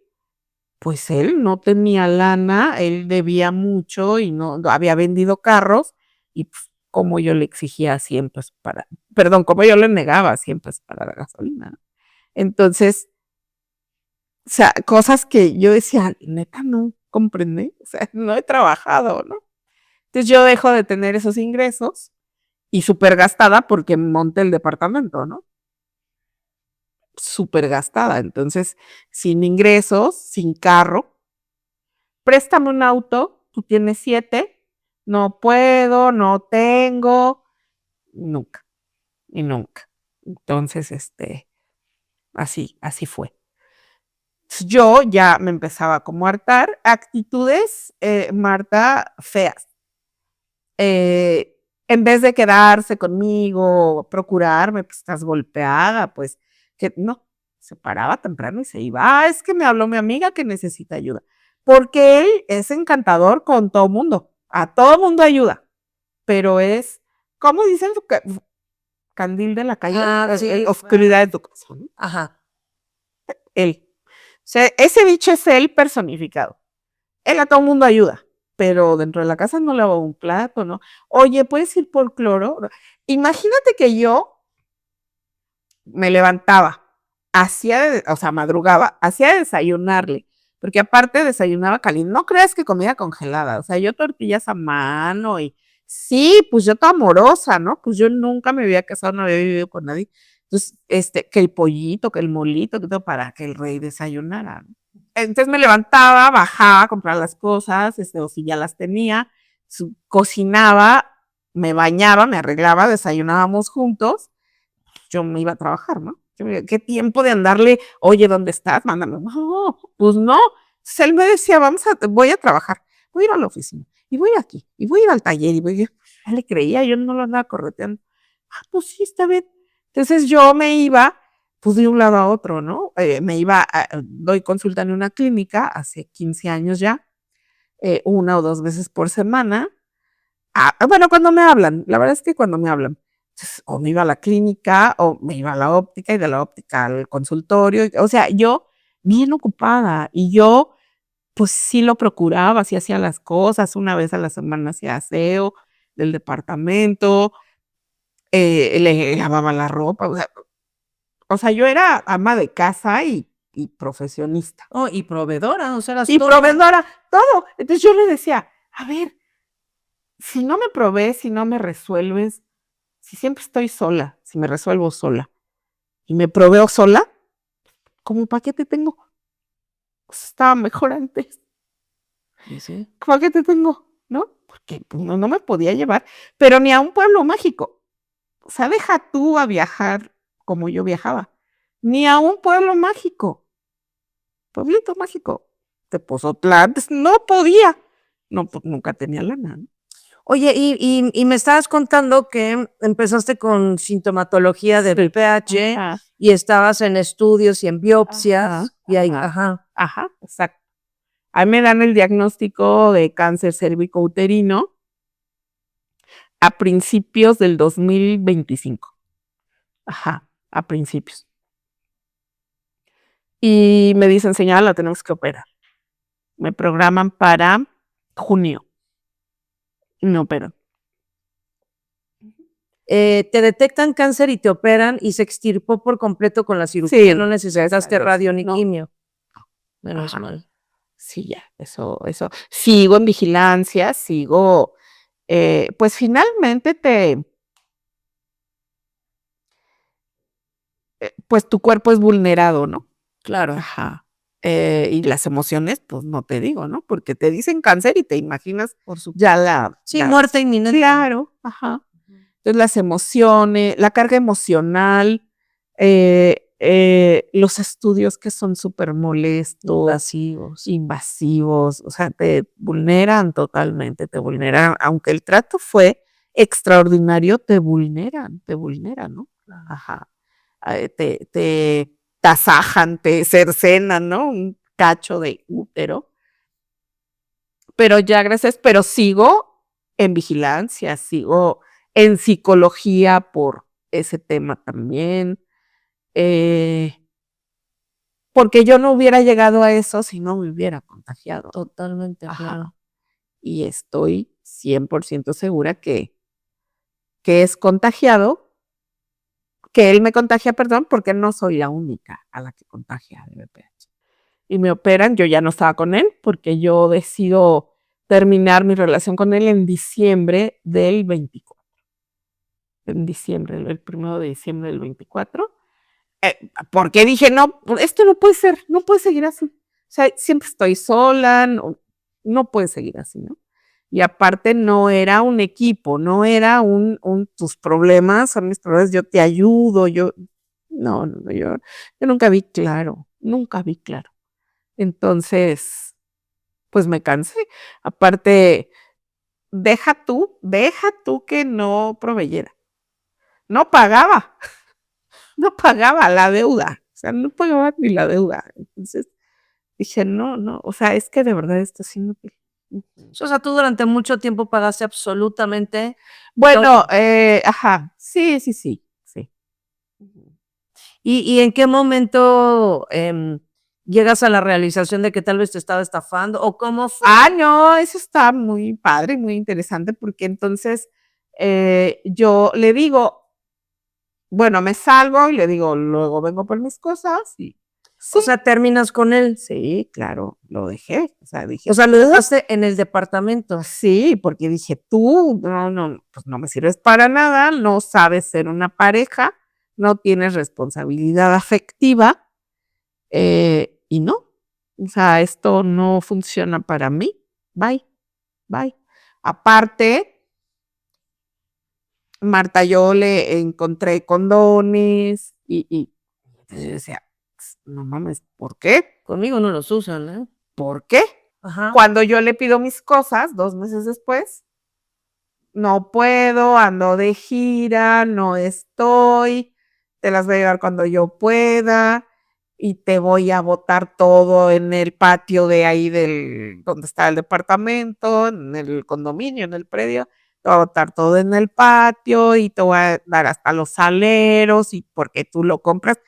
pues él no tenía lana, él debía mucho y no había vendido carros, y pues, como yo le exigía 100 pesos como yo le negaba 100 pesos para la gasolina, ¿no? Entonces, o sea, cosas que yo decía, neta, no comprende, o sea, no he trabajado, ¿no? Entonces yo dejo de tener esos ingresos y súper gastada porque monté el departamento, ¿no? Súper gastada. Entonces, sin ingresos, sin carro, préstame un auto, tú tienes 7, no puedo, no tengo, nunca, y nunca. Entonces, así fue. Yo ya me empezaba como a hartar, actitudes, Marta, feas. En vez de quedarse conmigo, procurarme, pues estás golpeada, pues que no, se paraba temprano y se iba. Ah, es que me habló mi amiga que necesita ayuda, porque él es encantador con todo mundo, a todo mundo ayuda, pero es, ¿cómo dicen? Candil de la calle, Sí. oscuridad de tu corazón. Ajá. Él. O sea, ese bicho es él personificado. Él a todo mundo ayuda, pero dentro de la casa no lava un plato, ¿no? Oye, ¿puedes ir por cloro? Imagínate que yo me levantaba, o sea, madrugaba, hacía desayunarle, porque aparte desayunaba caliente. No creas que comida congelada, o sea, yo tortillas a mano y sí, pues yo toda amorosa, ¿no? Pues yo nunca me había casado, no había vivido con nadie. Entonces, que el pollito, que el molito, que todo para que el rey desayunara, ¿no? Entonces me levantaba, bajaba a comprar las cosas, o si ya las tenía, cocinaba, me bañaba, me arreglaba, desayunábamos juntos, yo me iba a trabajar, ¿no? ¿Qué tiempo de andarle, oye, ¿dónde estás? Mándame. No, pues no. Entonces él me decía, voy a trabajar, voy a ir a la oficina, y voy aquí, y voy a ir al taller, y voy, ya le creía, yo no lo andaba correteando. Ah, pues sí, está bien. Entonces yo me iba, pues de un lado a otro, ¿no? Doy consulta en una clínica hace 15 años ya, 1 o 2 veces por semana. Bueno, cuando me hablan, la verdad es que cuando me hablan, entonces, o me iba a la clínica o me iba a la óptica y de la óptica al consultorio, o sea, yo bien ocupada y yo pues sí lo procuraba, sí hacía las cosas, 1 vez a la semana hacía aseo del departamento, le lavaba la ropa, o sea, yo era ama de casa y profesionista. Oh, y proveedora, o sea, eras Y todo. proveedora, todo. Entonces yo le decía, a ver, si no me provees, si no me resuelves, si siempre estoy sola, si me resuelvo sola y me proveo sola, ¿cómo para qué te tengo? Pues estaba mejor antes. Sí. ¿Para qué te tengo? ¿No? Porque pues, no me podía llevar, pero ni a un pueblo mágico. O sea, deja tú a viajar como yo viajaba. Ni a un pueblo mágico. Pueblito mágico. Tepozotlán, pues, no podía. No, pues nunca tenía lana, ¿no? Oye, y me estabas contando que empezaste con sintomatología de Sí. VPH Ajá. y estabas en estudios y en biopsias y ahí, Ajá, exacto. Ahí me dan el diagnóstico de cáncer cérvico-uterino a principios del 2025. Ajá, a principios. Y me dicen, señora, la tenemos que operar. Me programan para junio. Y me operan. Te detectan cáncer y te operan y se extirpó por completo con la cirugía. Sí, No necesitaste radio ni no. quimio. Menos Ajá. mal. Sí, ya, eso. Sigo en vigilancia, sigo, pues finalmente pues tu cuerpo es vulnerado, ¿no? Claro. Ajá. Y las emociones, pues no te digo, ¿no? Porque te dicen cáncer y te imaginas Por supuesto. ya Sí, muerte inminente. Claro, ajá. Entonces las emociones, la carga emocional, los estudios que son súper molestos, invasivos, o sea, te vulneran totalmente, te vulneran, aunque el trato fue extraordinario, te vulneran, ¿no? Ajá. Te tasajan, te cercenan, ¿no? Un cacho de útero. Pero ya gracias, pero sigo en vigilancia, sigo en psicología por ese tema también. Porque yo no hubiera llegado a eso si no me hubiera contagiado. Totalmente, Ajá. claro. Y estoy 100% segura que es contagiado, que él me contagia, perdón, porque no soy la única a la que contagia de VPH. Y me operan, yo ya no estaba con él, porque yo decido terminar mi relación con él en diciembre del 24. En diciembre, el 1 de diciembre del 24. Porque dije, no, esto no puede ser, no puede seguir así. O sea, siempre estoy sola, no puede seguir así, ¿no? Y aparte no era un equipo, no era tus problemas son mis problemas, yo te ayudo, no, yo nunca vi claro, nunca vi claro. Entonces, pues me cansé. Aparte, deja tú que no proveyera. No pagaba, no pagaba la deuda, o sea, no pagaba ni la deuda. Entonces dije, no, o sea, es que de verdad esto es inútil. O sea, tú durante mucho tiempo pagaste absolutamente. Bueno, ajá, sí. ¿Y en qué momento llegas a la realización de que tal vez te estaba estafando? ¿O cómo fue? No, eso está muy padre, muy interesante, porque entonces yo le digo, bueno, me salgo y le digo, luego vengo por mis cosas y sí. O sea, terminas con él. Sí, claro, lo dejé. O sea, dije, O sea, lo dejaste en el departamento. sí, porque dije, tú no, pues no me sirves para nada, no sabes ser una pareja, no tienes responsabilidad afectiva, y no, o sea, esto no funciona para mí. Bye. Aparte, Marta, yo le encontré condones y entonces yo decía, no mames, ¿por qué? Conmigo no los usan, ¿eh? ¿Por qué? Ajá. Cuando yo le pido mis cosas, 2 meses después, no puedo, ando de gira, no estoy, te las voy a llevar cuando yo pueda y te voy a botar todo en el patio de ahí donde está el departamento, en el condominio, en el predio, te voy a botar todo en el patio y te voy a dar hasta los aleros y porque tú lo compras.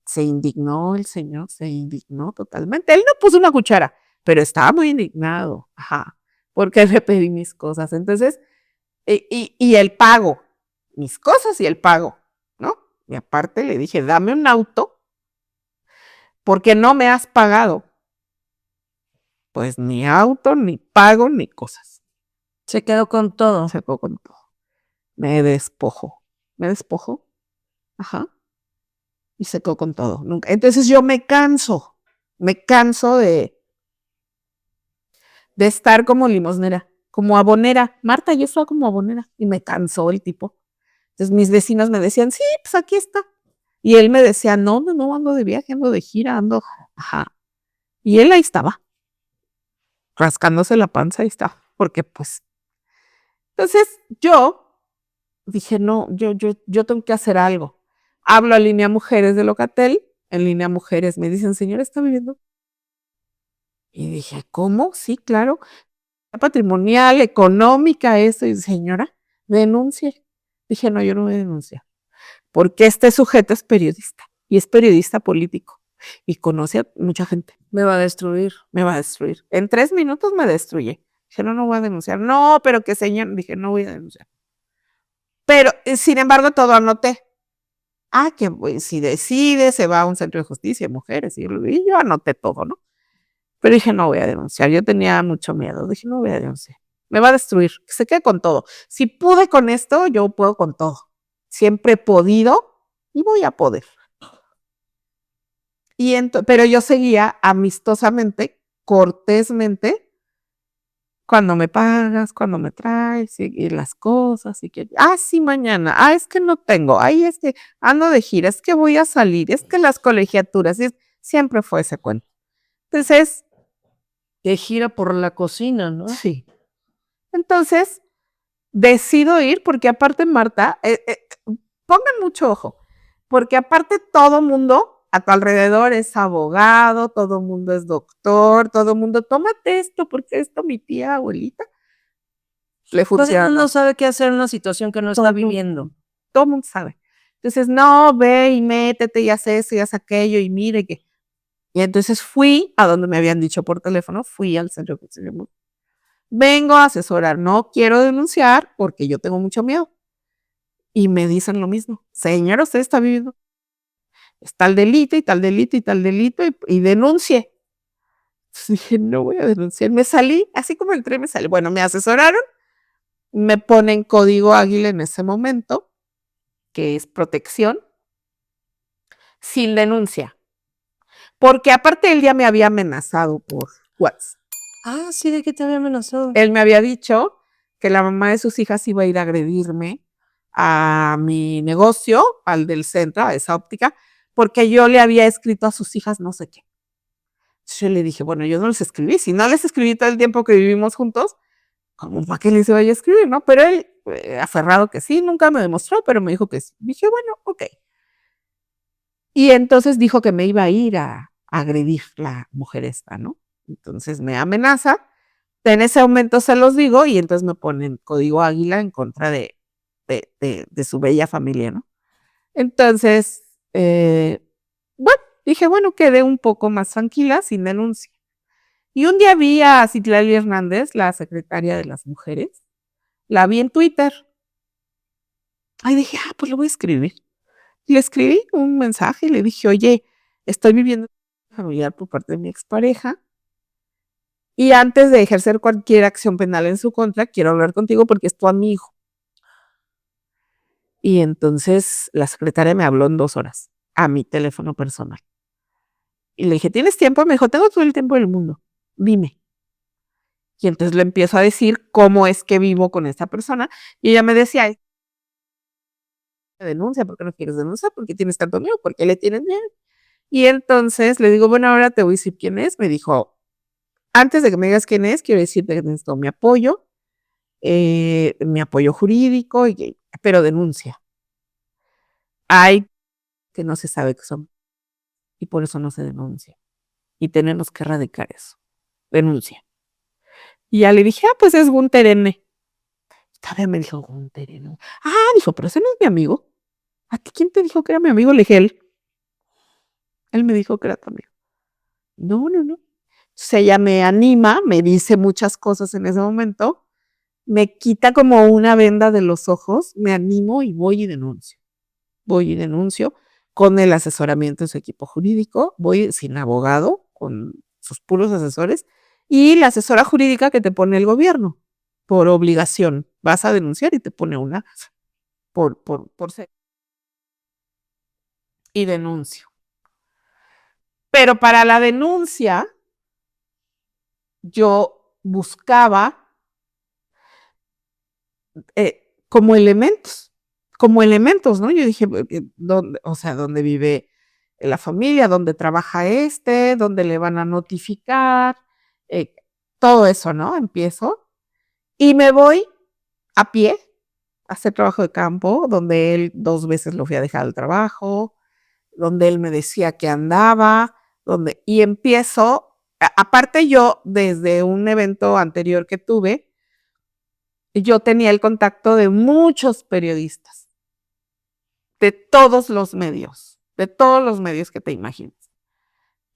Se indignó el señor, se indignó totalmente. Él no puso una cuchara, pero estaba muy indignado, ajá, porque le pedí mis cosas. Entonces, y el pago, mis cosas y el pago, ¿no? Y aparte le dije, dame un auto porque no me has pagado. Pues ni auto, ni pago, ni cosas. Se quedó con todo. Se quedó con todo. Me despojó, ajá, y se quedó con todo. Nunca. Entonces yo me canso de estar como limosnera, como abonera. Marta, yo estaba como abonera y me cansó el tipo. Entonces mis vecinos me decían, sí, pues aquí está. Y él me decía, no, ando de viaje, ando de gira, ajá. Y él ahí estaba, rascándose la panza, ahí está, porque pues. Entonces yo dije, no, yo tengo que hacer algo. Hablo a Línea Mujeres de Locatel, en Línea Mujeres me dicen, señora, ¿está viviendo? Y dije, ¿cómo? Sí, claro. Patrimonial, económica, eso. Y señora, denuncie. Dije, no, yo no voy a denunciar. Porque este sujeto es periodista y es periodista político y conoce a mucha gente. Me va a destruir. Me va a destruir. En 3 minutos me destruye. Dije, no voy a denunciar. No, pero que señor, dije, no voy a denunciar. Pero, sin embargo, todo anoté. Que pues, si decide, se va a un centro de justicia de mujeres. Y yo anoté todo, ¿no? Pero dije, no voy a denunciar. Yo tenía mucho miedo. Dije, no voy a denunciar. Me va a destruir. Que se quede con todo. Si pude con esto, yo puedo con todo. Siempre he podido y voy a poder. Pero yo seguía amistosamente, cortésmente, cuando me pagas, cuando me traes, y las cosas, y que, sí, mañana, es que no tengo, es que ando de gira, es que voy a salir, es que las colegiaturas, siempre fue ese cuento. Entonces, De gira por la cocina, ¿no? sí. Entonces, decido ir, porque aparte, Marta, pongan mucho ojo, porque aparte todo mundo a tu alrededor es abogado, todo el mundo es doctor, todo el mundo, tómate esto, porque esto mi tía abuelita le Entonces funciona. uno no sabe qué hacer en una situación que no está viviendo. Todo el mundo sabe. Entonces, no, ve y métete y haz eso y haz aquello y mire que. Y entonces fui a donde me habían dicho por teléfono, fui al centro de consejería. Vengo a asesorar, no quiero denunciar porque yo tengo mucho miedo. Y me dicen lo mismo, señora, usted está viviendo, es tal delito y tal delito y tal delito y denuncie. Entonces dije, no voy a denunciar. Me salí, así como entré, me salí. Bueno, me asesoraron, me ponen código águila en ese momento, que es protección, sin denuncia. Porque aparte él ya me había amenazado por WhatsApp. Ah, sí, ¿de qué te había amenazado? Él me había dicho que la mamá de sus hijas iba a ir a agredirme a mi negocio, al del centro, a esa óptica, porque yo le había escrito a sus hijas no sé qué. Yo le dije, bueno, yo no les escribí, si no les escribí todo el tiempo que vivimos juntos, ¿cómo para qué les iba a escribir, no? Pero él, aferrado que sí, nunca me demostró, pero me dijo que sí. Dije, bueno, ok. Y entonces dijo que me iba a ir a agredir la mujer esta, ¿no? Entonces me amenaza. En ese momento se los digo y entonces me ponen código águila en contra de su bella familia, ¿no? Entonces, bueno, dije, bueno, quedé un poco más tranquila sin denuncia. Y un día vi a Citlali Hernández, la secretaria de las mujeres, la vi en Twitter. Ay, dije, pues lo voy a escribir. Y le escribí un mensaje y le dije, oye, estoy viviendo familiar por parte de mi expareja. Y antes de ejercer cualquier acción penal en su contra, quiero hablar contigo porque es tu amigo. Y entonces la secretaria me habló en 2 horas a mi teléfono personal. Y le dije, ¿tienes tiempo? Me dijo, tengo todo el tiempo del mundo. Dime. Y entonces le empiezo a decir cómo es que vivo con esta persona. Y ella me decía, denuncia, ¿por qué no quieres denunciar? ¿Por qué tienes tanto miedo? ¿Por qué le tienes miedo? Y entonces le digo, bueno, ahora te voy a decir quién es. Me dijo, antes de que me digas quién es, quiero decirte que necesito mi apoyo jurídico, pero denuncia. Hay que no se sabe que son y por eso no se denuncia. Y tenemos que erradicar eso. Denuncia. Y ya le dije, pues es Gunter N. Todavía me dijo, Gunter N. Dijo, pero ese no es mi amigo. ¿A ti quién te dijo que era mi amigo? Le dije, él. Él me dijo que era tu amigo. No, no, no. Entonces ella me anima, me dice muchas cosas en ese momento, me quita como una venda de los ojos, me animo y voy y denuncio. Voy y denuncio con el asesoramiento de su equipo jurídico, voy sin abogado, con sus puros asesores, y la asesora jurídica que te pone el gobierno, por obligación. Vas a denunciar y te pone una por ser. Y denuncio. Pero para la denuncia, yo buscaba como elementos, ¿no? Yo dije, ¿dónde, o sea, dónde vive la familia, dónde trabaja dónde le van a notificar, eh, todo eso, ¿no? Empiezo y me voy a pie a hacer trabajo de campo, donde él 2 veces lo fui a dejar al trabajo, donde él me decía que andaba, y empiezo, aparte yo, desde un evento anterior que tuve, yo tenía el contacto de muchos periodistas, de todos los medios que te imagines.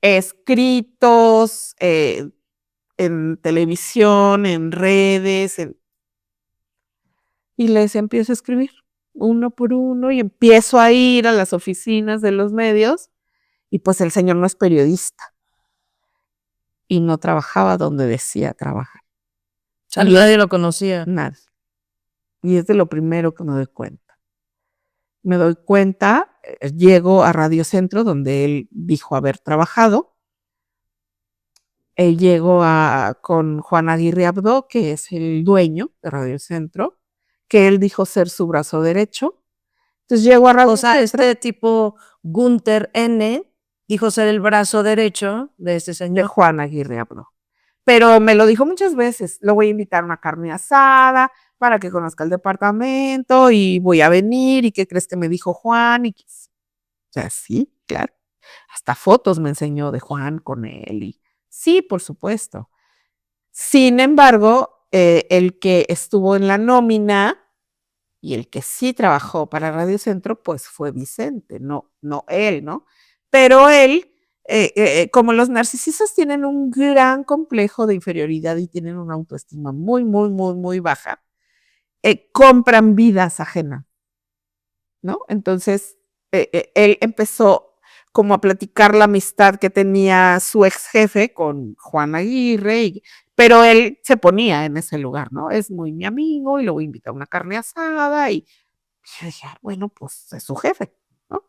Escritos, en televisión, en redes, y les empiezo a escribir uno por uno y empiezo a ir a las oficinas de los medios y pues el señor no es periodista y no trabajaba donde decía trabajar. O sea, nadie lo conocía. Nada. Y es de lo primero que me doy cuenta. Me doy cuenta, llego a Radio Centro, donde él dijo haber trabajado. Llego con Juan Aguirre Abdo, que es el dueño de Radio Centro, que él dijo ser su brazo derecho. Entonces llego a Radio O sea, Centro. este tipo Gunter N. dijo ser el brazo derecho de este De señor. Juan Aguirre Abdo. Pero me lo dijo muchas veces, lo voy a invitar a una carne asada para que conozca el departamento y voy a venir y qué crees que me dijo Juan. O sea, sí, claro. Hasta fotos me enseñó de Juan con él. Y sí, por supuesto. Sin embargo, el que estuvo en la nómina y el que sí trabajó para Radio Centro, pues fue Vicente, no él, ¿no? Pero él, como los narcisistas tienen un gran complejo de inferioridad y tienen una autoestima muy, muy, muy, muy baja, compran vidas ajenas, ¿no? Entonces, él empezó como a platicar la amistad que tenía su ex jefe con Juan Aguirre, pero él se ponía en ese lugar, ¿no? Es muy mi amigo y lo voy a invitar a una carne asada y yo dije, bueno, pues es su jefe, ¿no?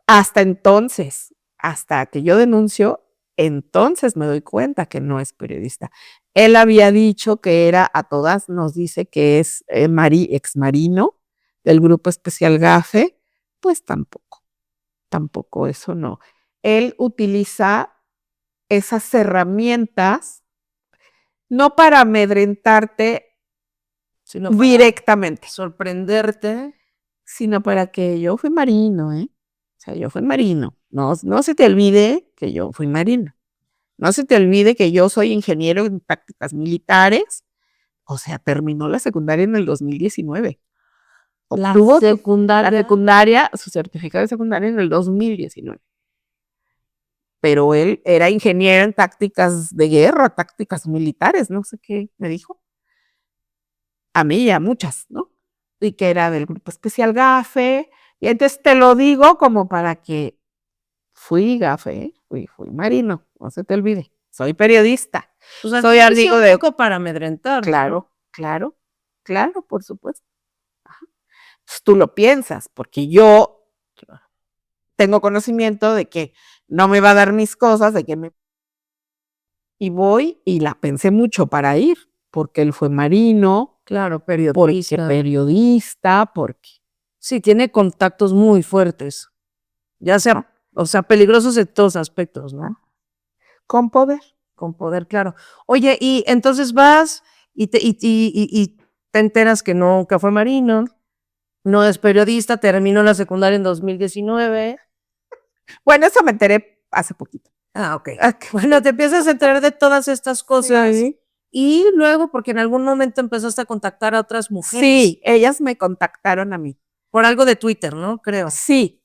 Hasta entonces, hasta que yo denuncio, entonces me doy cuenta que no es periodista. Él había dicho que era, a todas nos dice que es ex marino del Grupo Especial GAFE, pues tampoco eso no. Él utiliza esas herramientas no para amedrentarte Sino para directamente, sorprenderte. sino para que yo fui marino, ¿eh? O sea, yo fui marino. No se te olvide que yo fui marino. No se te olvide que yo soy ingeniero en tácticas militares. O sea, terminó la secundaria en el 2019. Obtuvo la secundaria, su certificado de secundaria en el 2019. Pero él era ingeniero en tácticas de guerra, tácticas militares, no sé qué me dijo. A mí y a muchas, ¿no? Y que era del Grupo Especial GAFE. Y entonces te lo digo como para que fui GAFE, fui marino, no se te olvide. Soy periodista. O sea, soy amigo de... un poco para amedrentar. Claro, claro, claro, por supuesto. Ajá. Pues tú lo piensas, porque yo tengo conocimiento de que no me va a dar mis cosas, de que me... Y voy y la pensé mucho para ir, porque él fue marino. Claro, periodista, porque... Sí, tiene contactos muy fuertes. Ya sea, o sea, peligrosos en todos aspectos, ¿no? Con poder. Con poder, claro. Oye, y entonces vas y te enteras que nunca fue marino, no es periodista, terminó la secundaria en 2019. Bueno, eso me enteré hace poquito. Ah, ok. Bueno, te empiezas a enterar de todas estas cosas. Sí. Y luego, porque en algún momento empezaste a contactar a otras mujeres. Sí, ellas me contactaron a mí. Por algo de Twitter, ¿no? Creo. Sí.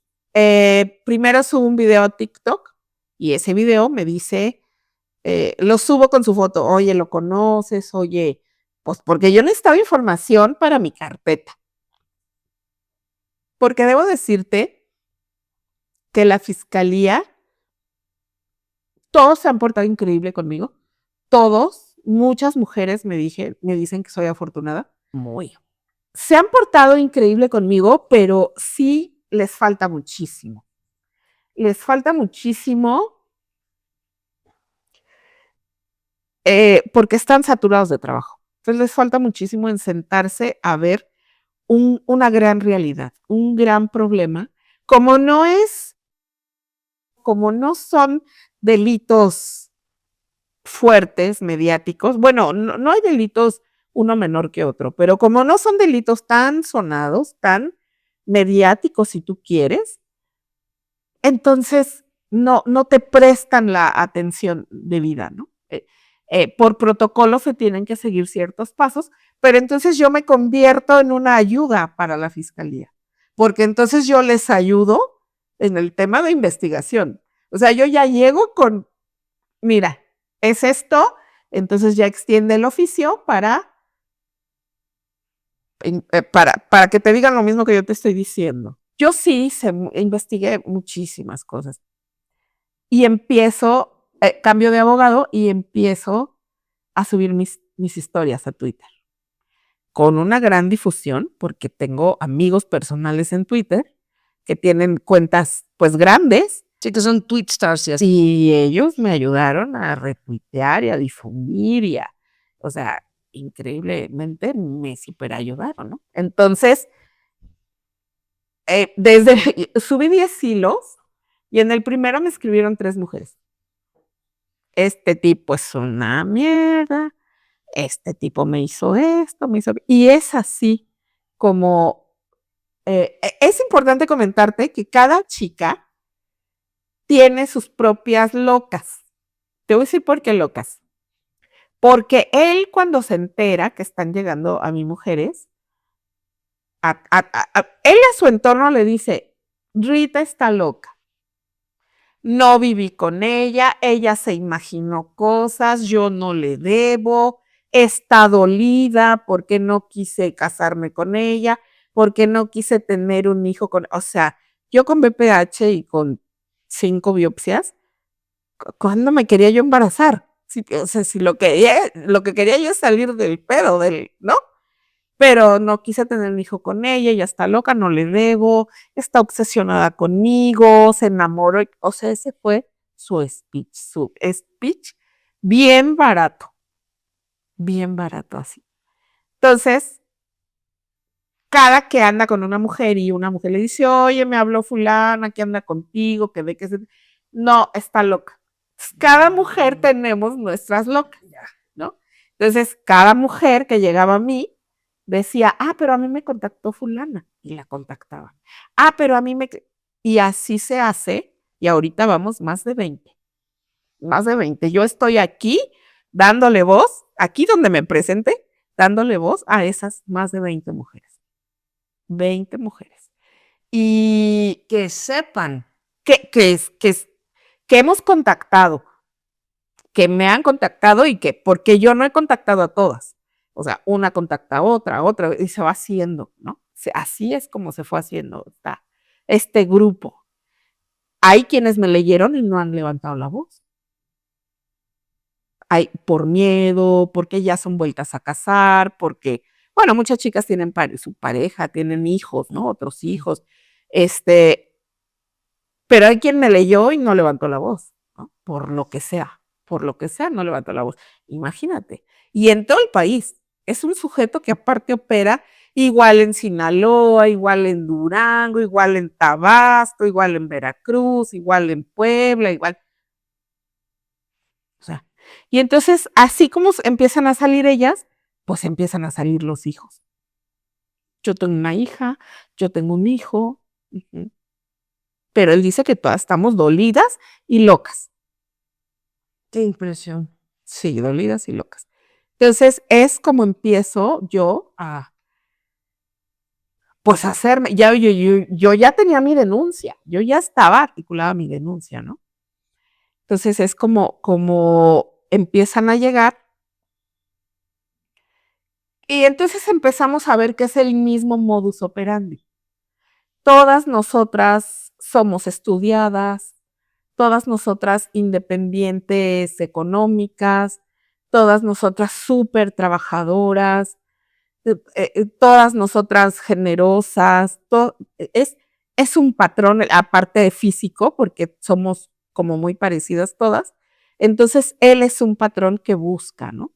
Primero subo un video a TikTok y ese video me dice, lo subo con su foto, oye, ¿lo conoces? Oye, pues porque yo necesitaba información para mi carpeta. Porque debo decirte que la fiscalía, todos se han portado increíble conmigo. Todos, muchas mujeres me dicen que soy afortunada. Muy. Se han portado increíble conmigo, pero sí les falta muchísimo. Les falta muchísimo porque están saturados de trabajo. Entonces les falta muchísimo en sentarse a ver una gran realidad, un gran problema. Como no son delitos fuertes, mediáticos, bueno, no hay delitos uno menor que otro, pero como no son delitos tan sonados, tan mediáticos, si tú quieres, entonces no te prestan la atención debida, ¿no? Por protocolo se tienen que seguir ciertos pasos, pero entonces yo me convierto en una ayuda para la fiscalía, porque entonces yo les ayudo en el tema de investigación. O sea, yo ya llego con, mira, es esto, entonces ya extiende el oficio para que te digan lo mismo que yo te estoy diciendo. Yo sí investigué muchísimas cosas y empiezo, cambio de abogado y empiezo a subir mis historias a Twitter con una gran difusión porque tengo amigos personales en Twitter que tienen cuentas pues grandes. Sí, que son tweet stars y así. Y ellos me ayudaron a retuitear y a difundir o sea, increíblemente me super ayudaron, ¿no? Entonces, subí 10 hilos y en el primero me escribieron 3 mujeres. Este tipo es una mierda, este tipo me hizo esto, y es así como, es importante comentarte que cada chica tiene sus propias locas. Te voy a decir por qué locas. Porque él cuando se entera que están llegando a mí mujeres, él a su entorno le dice, Rita está loca. No viví con ella se imaginó cosas, yo no le debo, está dolida porque no quise casarme con ella, porque no quise tener un hijo con, o sea, yo con BPH y con 5 biopsias, ¿cuándo me quería yo embarazar? Si, o sea, si lo que quería yo es salir del pedo, ¿no? Pero no quise tener un hijo con ella está loca, no le debo, está obsesionada conmigo, se enamoró, o sea, ese fue su speech bien barato así. Entonces, cada que anda con una mujer y una mujer le dice, oye, me habló fulana, que anda contigo, que ve que se... No, está loca. Cada mujer tenemos nuestras locas, ¿no? Entonces, cada mujer que llegaba a mí decía, pero a mí me contactó fulana y la contactaba. Pero a mí me... Y así se hace y ahorita vamos más de 20. Yo estoy aquí dándole voz, aquí donde me presente, dándole voz a esas más de 20 mujeres. 20 mujeres. Y que sepan que hemos contactado, que me han contactado y que, porque yo no he contactado a todas. O sea, una contacta a otra, y se va haciendo, ¿no? Así es como se fue haciendo este grupo. Hay quienes me leyeron y no han levantado la voz. Hay por miedo, porque ya son vueltas a casar, porque, bueno, muchas chicas tienen su pareja, tienen hijos, ¿no? Otros hijos. Pero hay quien me leyó y no levantó la voz, ¿no? Por lo que sea, no levantó la voz. Imagínate. Y en todo el país. Es un sujeto que aparte opera igual en Sinaloa, igual en Durango, igual en Tabasco, igual en Veracruz, igual en Puebla, igual. O sea, y entonces, así como empiezan a salir ellas, pues empiezan a salir los hijos. Yo tengo una hija, yo tengo un hijo. Pero él dice que todas estamos dolidas y locas. Qué impresión. Sí, dolidas y locas. Entonces, es como empiezo yo a, pues, hacerme, yo ya tenía mi denuncia, yo ya estaba articulada mi denuncia, ¿no? Entonces, es como empiezan a llegar y entonces empezamos a ver que es el mismo modus operandi. Todas nosotras somos estudiadas, todas nosotras independientes económicas, todas nosotras súper trabajadoras, todas nosotras generosas, es un patrón, aparte de físico, porque somos como muy parecidas todas, entonces él es un patrón que busca, ¿no?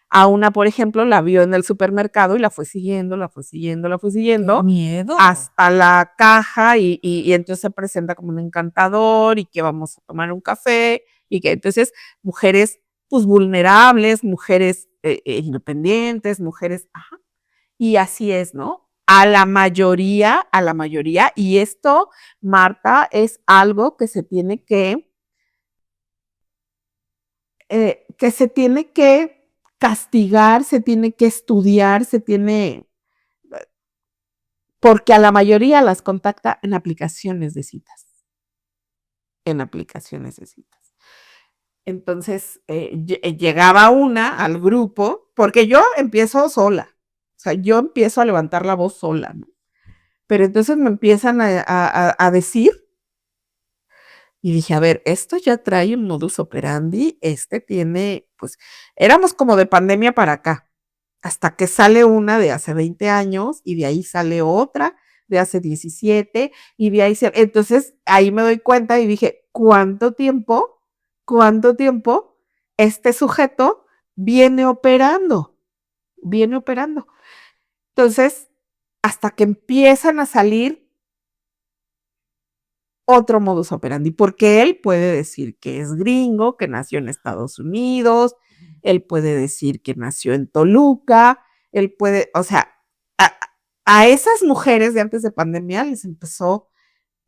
A una, por ejemplo, la vio en el supermercado y la fue siguiendo, la fue siguiendo, la fue ¡Qué siguiendo miedo! hasta la caja y entonces se presenta como un encantador y que vamos a tomar un café y que entonces mujeres pues vulnerables, mujeres independientes, mujeres, y así es, ¿no? A la mayoría, y esto, Marta, es algo que se tiene que castigar, se tiene que estudiar, porque a la mayoría las contacta en aplicaciones de citas. En aplicaciones de citas. Entonces, llegaba una al grupo, porque yo empiezo sola, o sea, yo empiezo a levantar la voz sola, ¿no? Pero entonces me empiezan a decir, y dije, a ver, esto ya trae un modus operandi, pues, éramos como de pandemia para acá, hasta que sale una de hace 20 años, y de ahí sale otra de hace 17, y de ahí entonces ahí me doy cuenta y dije, ¿cuánto tiempo este sujeto viene operando? Viene operando. Entonces, hasta que empiezan a salir otro modus operandi, porque él puede decir que es gringo, que nació en Estados Unidos, él puede decir que nació en Toluca, él puede, o sea, a esas mujeres de antes de pandemia les empezó,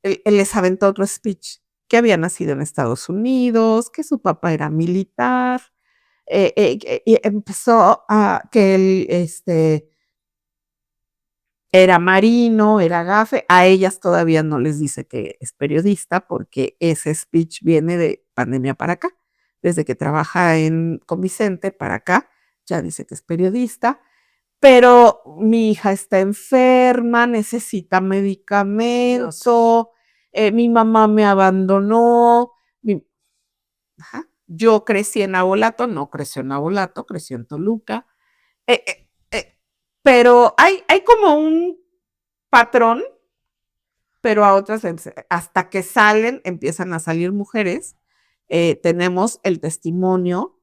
él les aventó otro speech, que había nacido en Estados Unidos, que su papá era militar, y empezó a que él, era marino, era gafe. A ellas todavía no les dice que es periodista porque ese speech viene de pandemia para acá. Desde que trabaja con Vicente para acá, ya dice que es periodista. Pero mi hija está enferma, necesita medicamento, mi mamá me abandonó. Ajá. Yo crecí en Abolato, no creció en Abolato, creció en Toluca. Eh, eh, eh, pero hay como un patrón, pero a otras, hasta que empiezan a salir mujeres, tenemos el testimonio.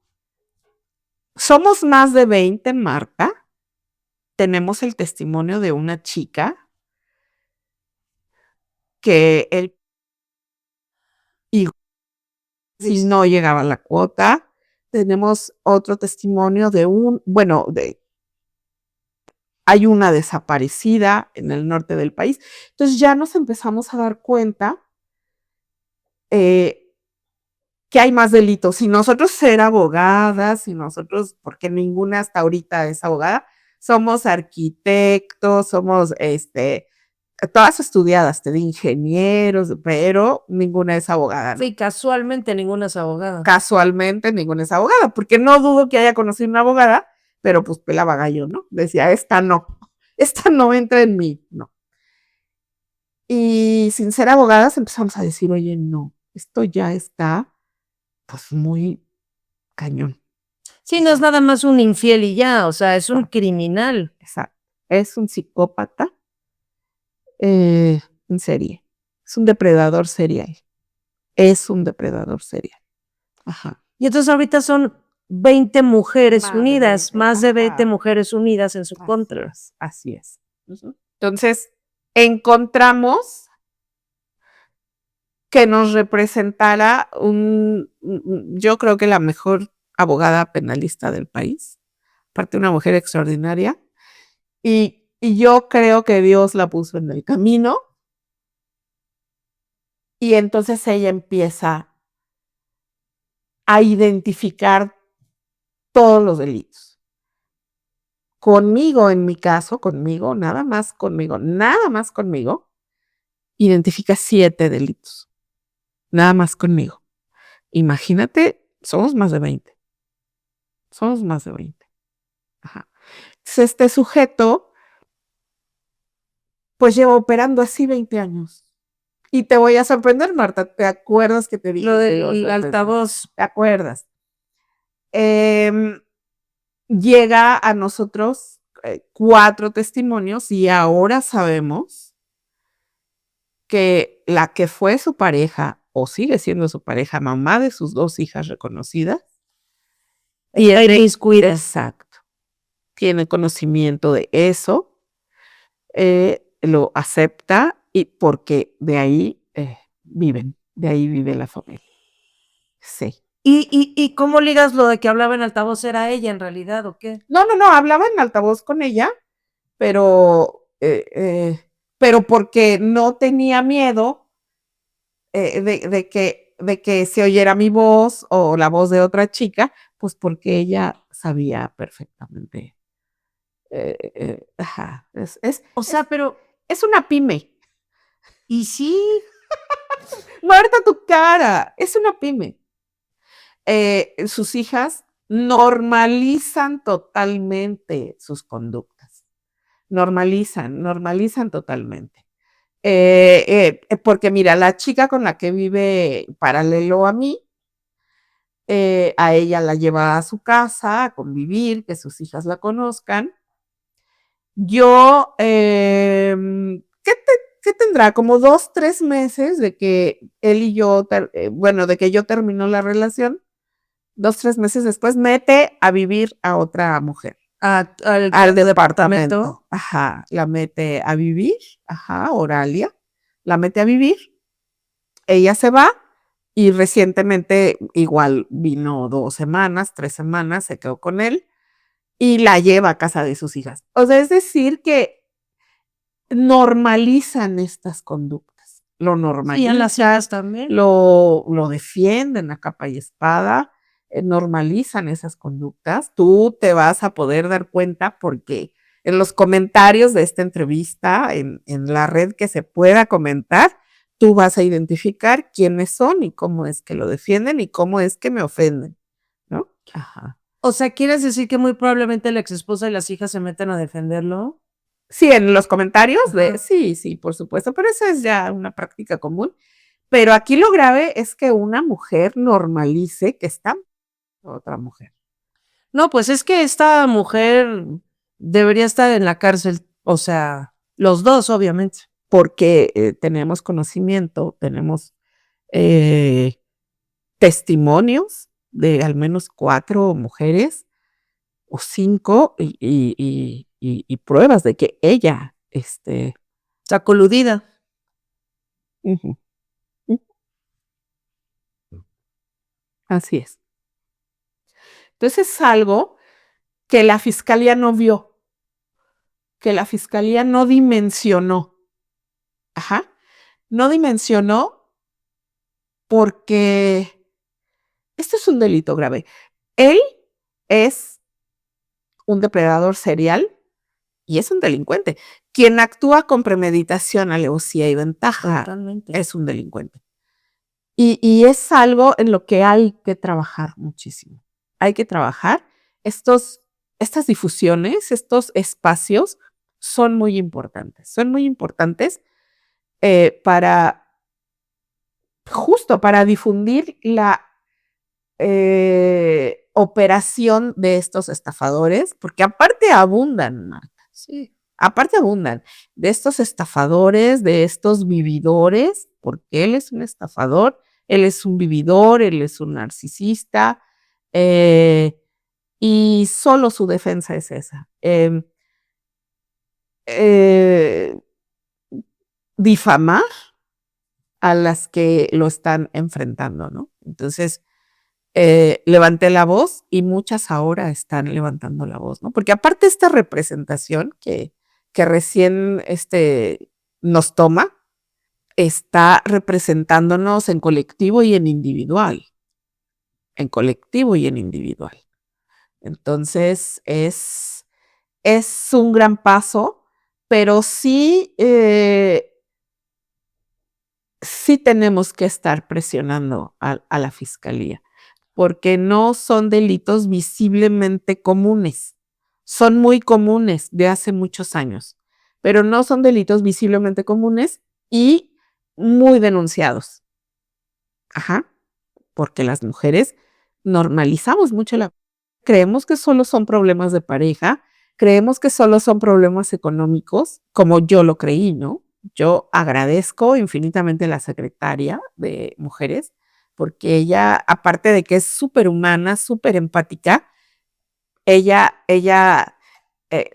Somos más de 20, Marta. Tenemos el testimonio de una chica que él, y si no llegaba a la cuota. Tenemos otro testimonio hay una desaparecida en el norte del país. Entonces ya nos empezamos a dar cuenta que hay más delitos. Si nosotros ser abogadas, porque ninguna hasta ahorita es abogada, somos arquitectos, somos todas estudiadas, de ingenieros, pero ninguna es abogada, ¿no? Sí, casualmente ninguna es abogada. Casualmente ninguna es abogada, porque no dudo que haya conocido una abogada, pero pues pelaba gallo, ¿no? Decía, esta no entra en mí, no. Y sin ser abogadas empezamos a decir, oye, no, esto ya está pues muy cañón. Sí, no es nada más un infiel y ya, o sea, es un criminal. Exacto. Es un psicópata en serie. Es un depredador serial. Ajá. Y entonces ahorita son 20 mujeres Más de unidas, 20, más de 20 ajá. mujeres unidas en su contra. Así es. Entonces, encontramos que nos representara yo creo que la mejor abogada penalista del país, aparte una mujer extraordinaria, y yo creo que Dios la puso en el camino, y entonces ella empieza a identificar todos los delitos. Conmigo, en mi caso, nada más conmigo, identifica 7 delitos, nada más conmigo. Imagínate, somos más de 20. Ajá. Entonces, este sujeto, pues lleva operando así 20 años. Y te voy a sorprender, Marta, ¿te acuerdas que te dije? Lo del altavoz. ¿Te acuerdas? Llega a nosotros 4 testimonios y ahora sabemos que la que fue su pareja o sigue siendo su pareja, mamá de sus 2 hijas reconocidas, Y inmiscuida. exacto, tiene conocimiento de eso, lo acepta y porque de ahí de ahí vive la familia. Sí. ¿Y cómo ligas lo de que hablaba en altavoz era ella en realidad o qué? No, hablaba en altavoz con ella, pero porque no tenía miedo de que se oyera mi voz o la voz de otra chica, pues porque ella sabía perfectamente. Ajá, O sea, pero, es una pyme. ¿y sí? Marta, tu cara, es una pyme. Sus hijas normalizan totalmente sus conductas. Normalizan totalmente. Porque mira, la chica con la que vive paralelo a mí, a ella la lleva a su casa a convivir, que sus hijas la conozcan. Yo, ¿qué tendrá? Como 2, 3 meses de que él y yo, de que yo terminó la relación, 2, 3 meses después, mete a vivir a otra mujer. Al departamento. Ajá, la mete a vivir, Oralia, la mete a vivir, ella se va y recientemente igual vino 2 semanas, 3 semanas, se quedó con él y la lleva a casa de sus hijas. O sea, es decir que normalizan estas conductas. lo Sí, normalizan, en las hijas también. lo defienden a capa y espada, normalizan esas conductas. Tú te vas a poder dar cuenta porque en los comentarios de esta entrevista, en la red que se pueda comentar, tú vas a identificar quiénes son y cómo es que lo defienden y cómo es que me ofenden, ¿no? Ajá. O sea, ¿quieres decir que muy probablemente la exesposa y las hijas se meten a defenderlo? Sí, en los comentarios Ajá. sí, sí, por supuesto, pero eso es ya una práctica común. Pero aquí lo grave es que una mujer normalice que está otra mujer. No, pues es que esta mujer debería estar en la cárcel, o sea, los dos, obviamente. Porque tenemos conocimiento, tenemos testimonios de al menos 4 mujeres o 5 y pruebas de que ella, Está coludida. ujú, ujú, así es. Entonces es algo que la fiscalía no vio, que la fiscalía no dimensionó. Ajá. No dimensionó porque esto es un delito grave. Él es un depredador serial y es un delincuente. Quien actúa con premeditación, alevosía y ventaja Totalmente. es un delincuente. Y es algo en lo que hay que trabajar muchísimo. Hay que trabajar. Estas difusiones, estos espacios son muy importantes. Son muy importantes para, justo para difundir la operación de estos estafadores, porque aparte abundan, Marta, Sí. aparte abundan de estos estafadores, de estos vividores, porque él es un estafador, él es un vividor, él es un narcisista, y solo su defensa es esa. Eh, difamar a las que lo están enfrentando, ¿no? Entonces, levanté la voz y muchas ahora están levantando la voz, ¿no? Porque aparte esta representación que recién nos toma, está representándonos en colectivo y en individual, en colectivo y en individual. Entonces es un gran paso, pero sí, sí tenemos que estar presionando a la fiscalía porque no son delitos visiblemente comunes. Son muy comunes de hace muchos años, pero no son delitos visiblemente comunes y muy denunciados. Ajá, porque las mujeres normalizamos mucho creemos que solo son problemas de pareja, creemos que solo son problemas económicos, como yo lo creí, ¿no? Yo agradezco infinitamente a la secretaria de Mujeres, porque ella, aparte de que es superhumana, superempática, ella, eh,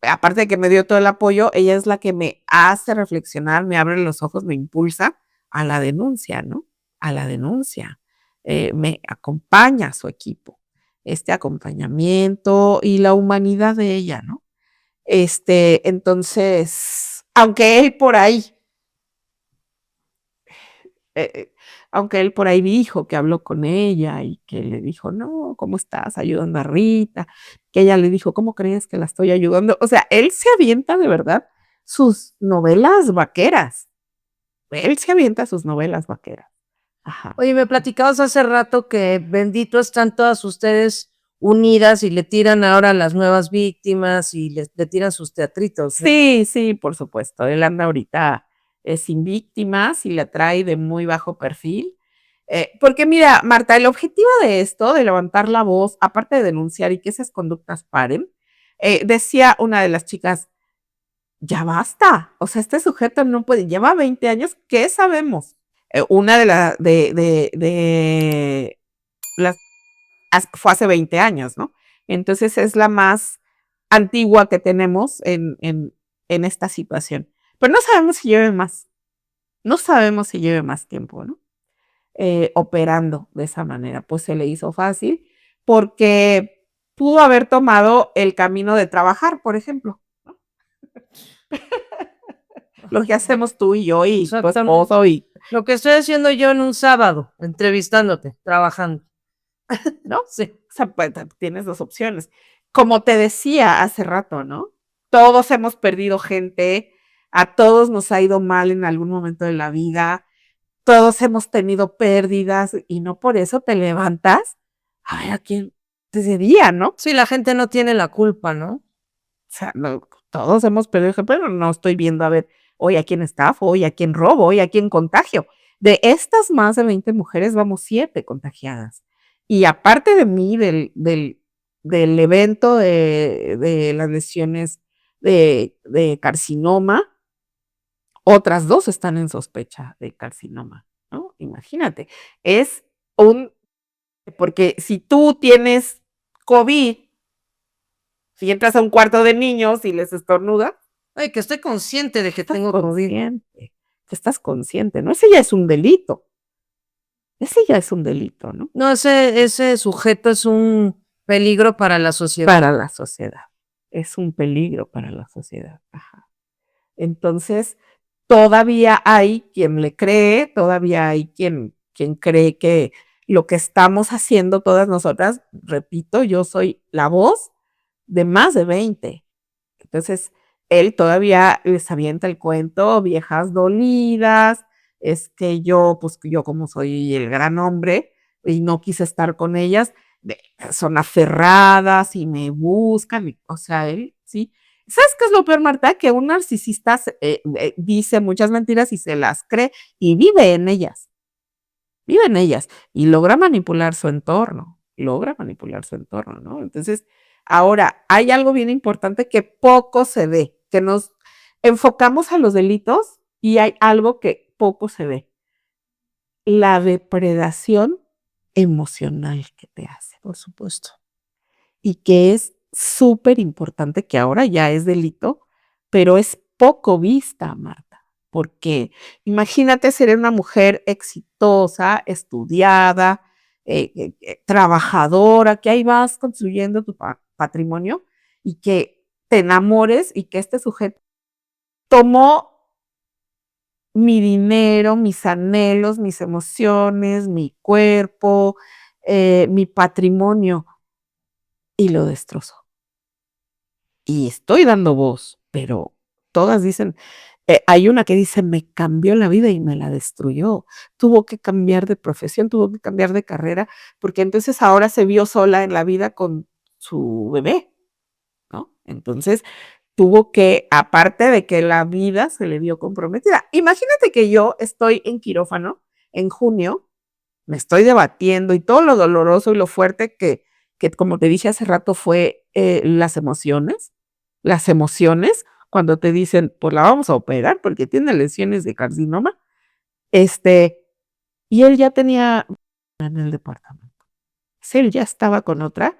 aparte de que me dio todo el apoyo, ella es la que me hace reflexionar, me abre los ojos, me impulsa a la denuncia, ¿no? A la denuncia. Me acompaña a su equipo, este acompañamiento y la humanidad de ella, ¿no? Entonces, eh, eh, aunque él por ahí dijo que habló con ella y que le dijo, no, ¿cómo estás ayudando a Rita? Que ella le dijo, ¿cómo crees que la estoy ayudando? O sea, él se avienta de verdad sus novelas vaqueras. Él se avienta sus novelas vaqueras. Ajá. Oye, me platicabas hace rato que bendito están todas ustedes unidas y le tiran ahora a las nuevas víctimas y le tiran sus teatritos, ¿no? Sí, sí, por supuesto. Él anda ahorita sin víctimas y la trae de muy bajo perfil. Porque mira, Marta, el objetivo de esto, de levantar la voz, aparte de denunciar y que esas conductas paren, decía una de las chicas, ya basta. O sea, este sujeto no puede, lleva 20 años, ¿qué sabemos? Una de las fue hace 20 años, ¿no? Entonces es la más antigua que tenemos en esta situación. Pero no sabemos si lleve más, no sabemos si lleve más tiempo, ¿no? Operando de esa manera. Pues se le hizo fácil porque pudo haber tomado el camino de trabajar, por ejemplo. lo que hacemos tú y yo y tu Exactamente. esposo y, Lo que estoy haciendo yo en un sábado, entrevistándote, trabajando. ¿no? Sí. O sea, pues, tienes dos opciones. Como te decía hace rato, ¿no? Todos hemos perdido gente, a todos nos ha ido mal en algún momento de la vida, todos hemos tenido pérdidas y no por eso te levantas a ver a quién ese día, ¿no? O Sí, la gente no tiene la culpa, ¿no? sea, todos hemos perdido gente, pero no estoy viendo a ver hoy a quién estafo, hoy a quién robo, hoy a quién contagio. De estas más de 20 mujeres, vamos 7 contagiadas. Y aparte de mí, del evento de las lesiones de carcinoma, otras 2 están en sospecha de carcinoma, ¿no? Imagínate, es porque si tú tienes COVID, si entras a un cuarto de niños y les estornudas, Ay, que estoy consciente de que estás tengo COVID. consciente, que estás consciente, ¿no? Ese ya es un delito. Ese ya es un delito, ¿no? No, ese sujeto es un peligro para la sociedad. Para la sociedad. Es un peligro para la sociedad. Ajá. Entonces, todavía hay quien le cree, todavía hay quien cree que lo que estamos haciendo todas nosotras, repito, yo soy la voz de más de 20. Entonces, él todavía les avienta el cuento, viejas dolidas, pues yo como soy el gran hombre y no quise estar con ellas, son aferradas y me buscan, o sea, él, sí. ¿Sabes qué es lo peor, Marta? Que un narcisista dice muchas mentiras y se las cree y vive en ellas y logra manipular su entorno, ¿no? Entonces, ahora, hay algo bien importante que poco se ve, que nos enfocamos a los delitos y hay algo que poco se ve, la depredación emocional que te hace, Por supuesto. y que es súper importante, que ahora ya es delito, pero es poco vista, Marta, porque imagínate ser una mujer exitosa, estudiada, trabajadora, que ahí vas construyendo tu patrimonio y que te enamores y que este sujeto tomó mi dinero, mis anhelos, mis emociones, mi cuerpo, mi patrimonio y lo destrozó. Y estoy dando voz, pero todas dicen, hay una que dice, me cambió la vida y me la destruyó. Tuvo que cambiar de profesión, tuvo que cambiar de carrera, porque entonces ahora se vio sola en la vida con su bebé, ¿no? Entonces tuvo que, aparte de que la vida se le vio comprometida. Imagínate que yo estoy en quirófano en junio, me estoy debatiendo y todo lo doloroso y lo fuerte que como te dije hace rato, fue las emociones, cuando te dicen, pues la vamos a operar porque tiene lesiones de carcinoma, y él ya tenía en el departamento. Si él ya estaba con otra,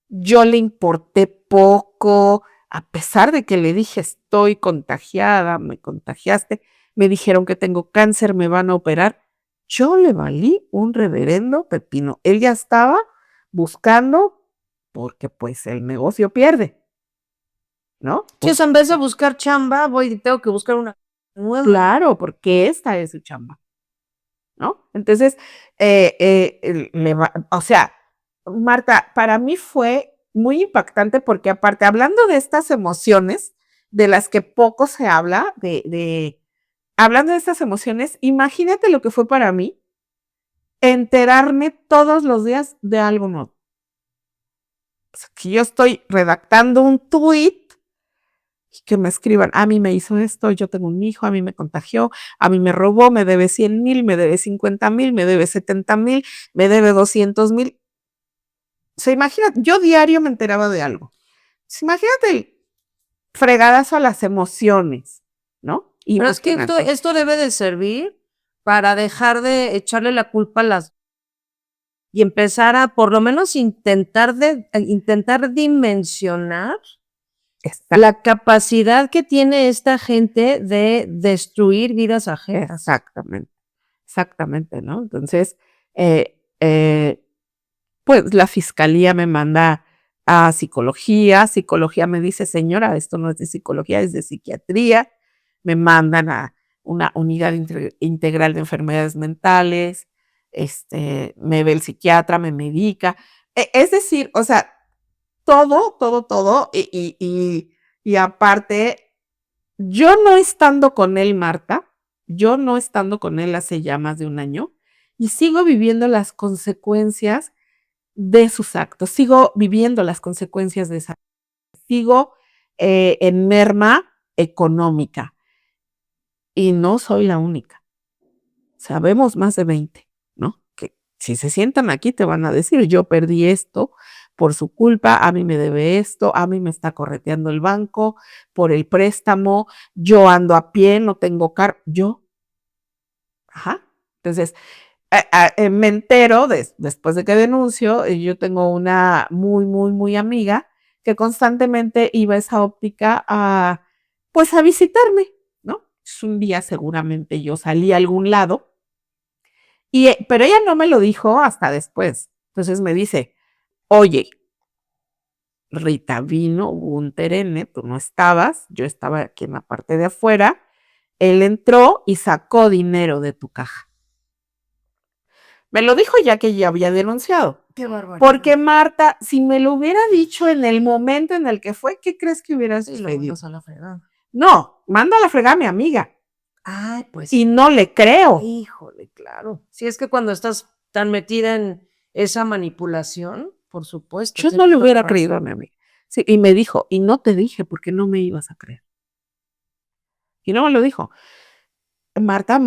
yo le importé poco, a pesar de que le dije, estoy contagiada, me contagiaste, me dijeron que tengo cáncer, me van a operar. Yo le valí un reverendo pepino. Él ya estaba buscando, porque pues el negocio pierde, ¿no? Sí, o sea, en vez de buscar chamba, voy y tengo que buscar una nueva. Claro, porque esta es su chamba, ¿no? Entonces, o sea, Marta, para mí fue muy impactante porque aparte, hablando de estas emociones de las que poco se habla, hablando de estas emociones, imagínate lo que fue para mí enterarme todos los días de algo nuevo. O sea, que yo estoy redactando un tuit y que me escriban, a mí me hizo esto, yo tengo un hijo, a mí me contagió, a mí me robó, me debe 100,000, me debe 50,000, me debe 70,000, me debe 200,000. O sea, imagínate, yo diario me enteraba de algo. Entonces, imagínate el fregadazo a las emociones, ¿no? Pero es que Imagínate. esto debe de servir para dejar de echarle la culpa a las y empezar a por lo menos intentar dimensionar la capacidad que tiene esta gente de destruir vidas ajenas. Exactamente, exactamente, ¿no? Entonces, pues la fiscalía me manda a psicología me dice, señora, esto no es de psicología, es de psiquiatría. me mandan a una unidad integral de enfermedades mentales, me ve el psiquiatra, me medica. Es decir, o sea, todo, y aparte, yo no estando con él, Marta, yo no estando con él hace ya más de un año, y sigo viviendo las consecuencias de sus actos, sigo viviendo las consecuencias de esa, sigo en merma económica, y no soy la única. Sabemos más de 20, ¿no? Que si se sientan aquí te van a decir, yo perdí esto por su culpa, a mí me debe esto, a mí me está correteando el banco por el préstamo, yo ando a pie, no tengo carro, yo. Ajá. Entonces, me entero después de que denuncio, yo tengo una muy amiga que constantemente iba a esa óptica pues a visitarme, ¿no? Es un día seguramente yo salí a algún lado, pero ella no me lo dijo hasta después. Entonces me dice, oye, Rita, vino, hubo un terene, tú no estabas, yo estaba aquí en la parte de afuera, él entró y sacó dinero de tu caja. Me lo dijo ya que ya había denunciado. Qué barbaridad. Porque Marta, si me lo hubiera dicho en el momento en el que fue, ¿qué crees que hubiera sucedido? A la fregada. No, manda a la fregada a mi amiga. Ay, pues. Y no le creo. Híjole, claro. Si es que cuando estás tan metida en esa manipulación, por supuesto. Yo no le hubiera creído a mi amiga. Sí, y me dijo, y no te dije porque no me ibas a creer. Y no me lo dijo. Marta,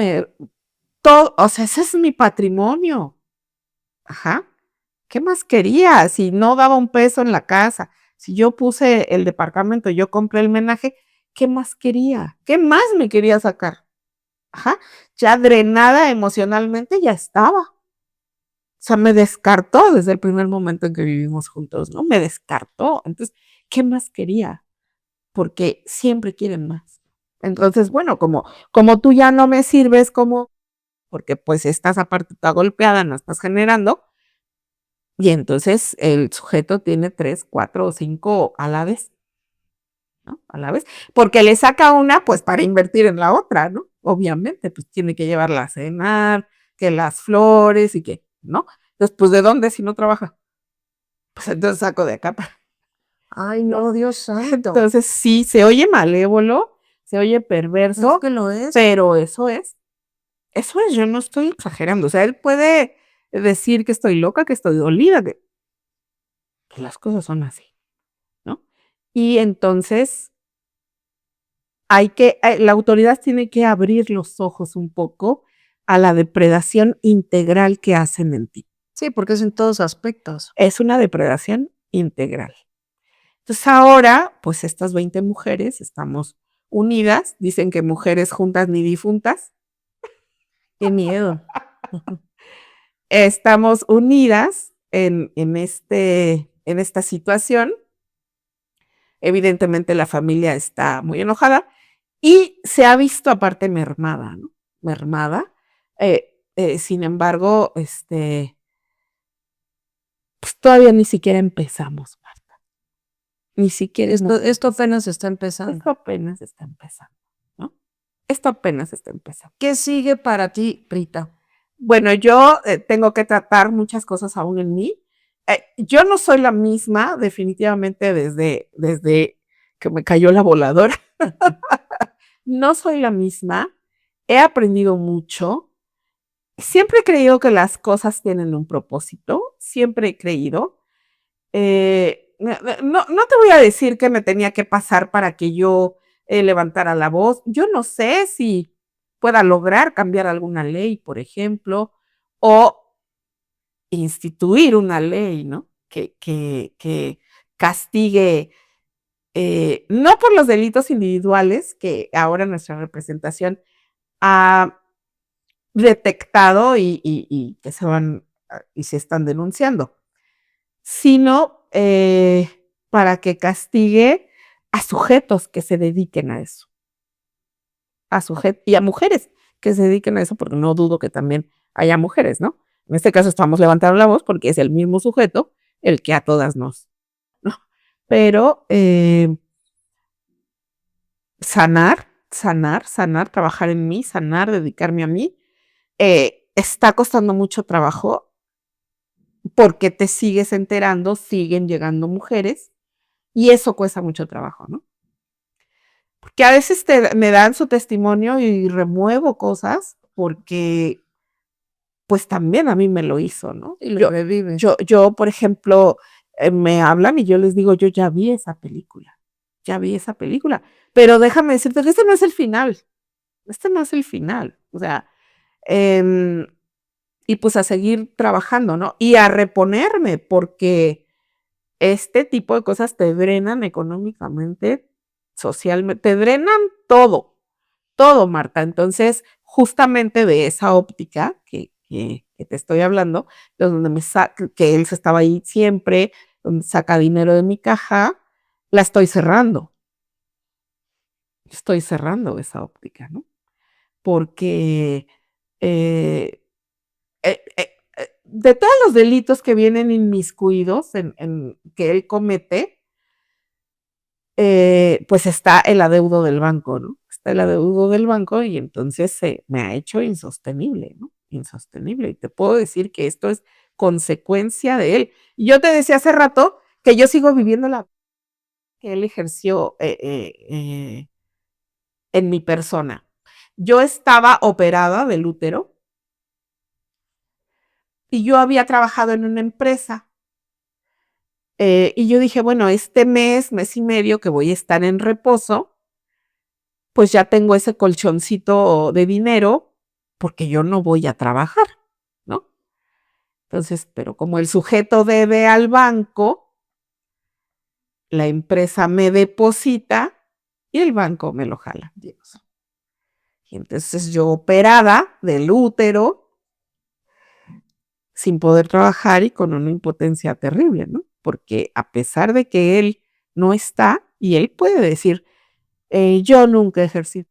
o sea, ese es mi patrimonio. Ajá. ¿Qué más quería? Si no daba un peso en la casa, si yo puse el departamento, yo compré el menaje, ¿qué más quería? ¿Qué más me quería sacar? Ajá. Ya drenada emocionalmente ya estaba. O sea, me descartó desde el primer momento en que vivimos juntos, ¿no? Me descartó. Entonces, ¿qué más quería? Porque siempre quieren más. Entonces, bueno, como tú ya no me sirves porque pues estás aparte toda golpeada, no estás generando, y entonces el sujeto tiene 3, 4 o 5 a la vez, ¿no? A la vez, porque le saca una, pues para invertir en la otra, ¿no? Obviamente, pues tiene que llevarla a cenar, que las flores y que, ¿no? Entonces, pues ¿de dónde si no trabaja? Pues entonces saco de acá. Ay, no, Dios santo. Entonces sí, se oye malévolo, se oye perverso, Es que lo es. pero eso es, yo no estoy exagerando. O sea, él puede decir que estoy loca, que estoy dolida, que las cosas son así, ¿no? Y entonces la autoridad tiene que abrir los ojos un poco a la depredación integral que hacen en ti. Sí, porque es en todos aspectos. Es una depredación integral. Entonces ahora, pues estas 20 mujeres estamos unidas, dicen que mujeres juntas ni difuntas. Qué miedo. Estamos unidas en esta situación. Evidentemente la familia está muy enojada y se ha visto aparte mermada, ¿no? Mermada. Sin embargo, pues todavía ni siquiera empezamos, Marta. Ni siquiera. Esto apenas está empezando. Esto apenas está empezando, ¿no? Esto apenas está empezando. ¿Qué sigue para ti, Rita? Bueno, yo tengo que tratar muchas cosas aún en mí. Yo no soy la misma, definitivamente, desde que me cayó la voladora. No soy la misma. He aprendido mucho. Siempre he creído que las cosas tienen un propósito. Siempre he creído. No te voy a decir qué me tenía que pasar para que yo levantara la voz. Yo no sé si pueda lograr cambiar alguna ley, por ejemplo, o instituir una ley, ¿no? Que castigue, no por los delitos individuales que ahora nuestra representación ha detectado y que se están denunciando, sino para que castigue a sujetos que se dediquen a eso, y a mujeres que se dediquen a eso, porque no dudo que también haya mujeres, ¿no? En este caso estamos levantando la voz porque es el mismo sujeto el que a todas nos, ¿no? Pero sanar sanar, trabajar en mí, sanar, dedicarme a mí. Está costando mucho trabajo porque te sigues enterando, siguen llegando mujeres y eso cuesta mucho trabajo, ¿no? Porque a veces me dan su testimonio y remuevo cosas porque pues también a mí me lo hizo, ¿no? Y lo revives. Yo, por ejemplo, me hablan y yo les digo, yo ya vi esa película, pero déjame decirte que este no es el final, o sea, y pues a seguir trabajando, ¿no? Y a reponerme, porque este tipo de cosas te drenan económicamente, socialmente, te drenan todo, Marta. Entonces, justamente de esa óptica que te estoy hablando, de donde que él se estaba ahí siempre, donde saca dinero de mi caja, la estoy cerrando. Estoy cerrando esa óptica, ¿no? Porque de todos los delitos que vienen inmiscuidos que él comete, pues está el adeudo del banco, ¿no? Está el adeudo del banco y entonces me ha hecho insostenible, ¿no? Insostenible. Y te puedo decir que esto es consecuencia de él. Y yo te decía hace rato que yo sigo viviendo la que él ejerció en mi persona. Yo estaba operada del útero y yo había trabajado en una empresa. Y yo dije, bueno, este mes y medio que voy a estar en reposo, pues ya tengo ese colchoncito de dinero porque yo no voy a trabajar, ¿no? Entonces, pero como el sujeto debe al banco, la empresa me deposita y el banco me lo jala. Dios. Y entonces yo operada del útero, sin poder trabajar y con una impotencia terrible, ¿no? Porque a pesar de que él no está, y él puede decir, yo nunca he ejercido,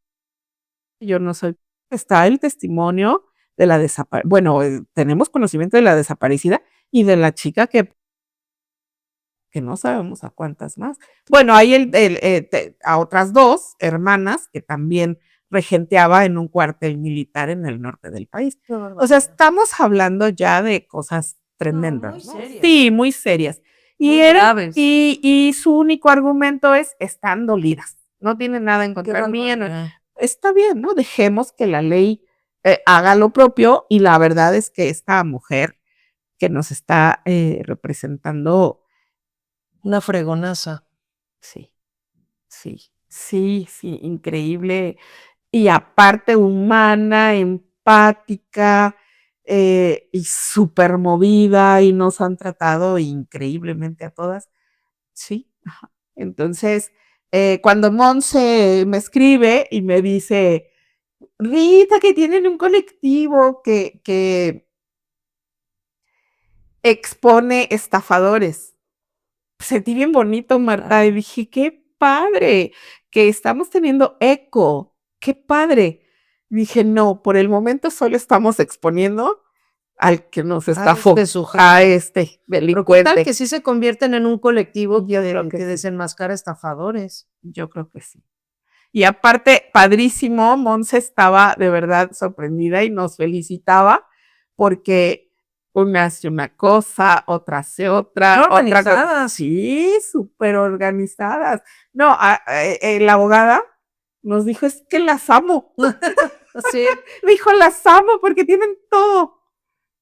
yo no soy, está el testimonio de la desaparecida, bueno, tenemos conocimiento de la desaparecida y de la chica que no sabemos a cuántas más. Bueno, hay a otras dos hermanas que también regenteaba en un cuartel militar en el norte del país. O sea, estamos hablando ya de cosas tremendas. No, muy serias. Sí, muy serias. Muy graves. Y su único argumento es, están dolidas. No tienen nada en contra mía. No, está bien, ¿no? Dejemos que la ley haga lo propio y la verdad es que esta mujer que nos está representando. Una fregonaza. Sí, sí, increíble. Y aparte humana, empática y súper movida y nos han tratado increíblemente a todas. Sí, ajá. Entonces, cuando Monse me escribe y me dice, Rita, que tienen un colectivo que expone estafadores. Sentí bien bonito, Marta, y dije, qué padre, que estamos teniendo eco, qué padre. Dije, no, por el momento solo estamos exponiendo al que nos estafó, a este delincuente. Tal que sí se convierten en un colectivo Yo creo que sí. desenmascara estafadores. Yo creo que sí. Y aparte, padrísimo, Monse estaba de verdad sorprendida y nos felicitaba porque una hace una cosa, otra hace otra. Organizadas. Sí, súper organizadas. No, la abogada nos dijo, es que las amo. Sí. Dijo, las amo porque tienen todo.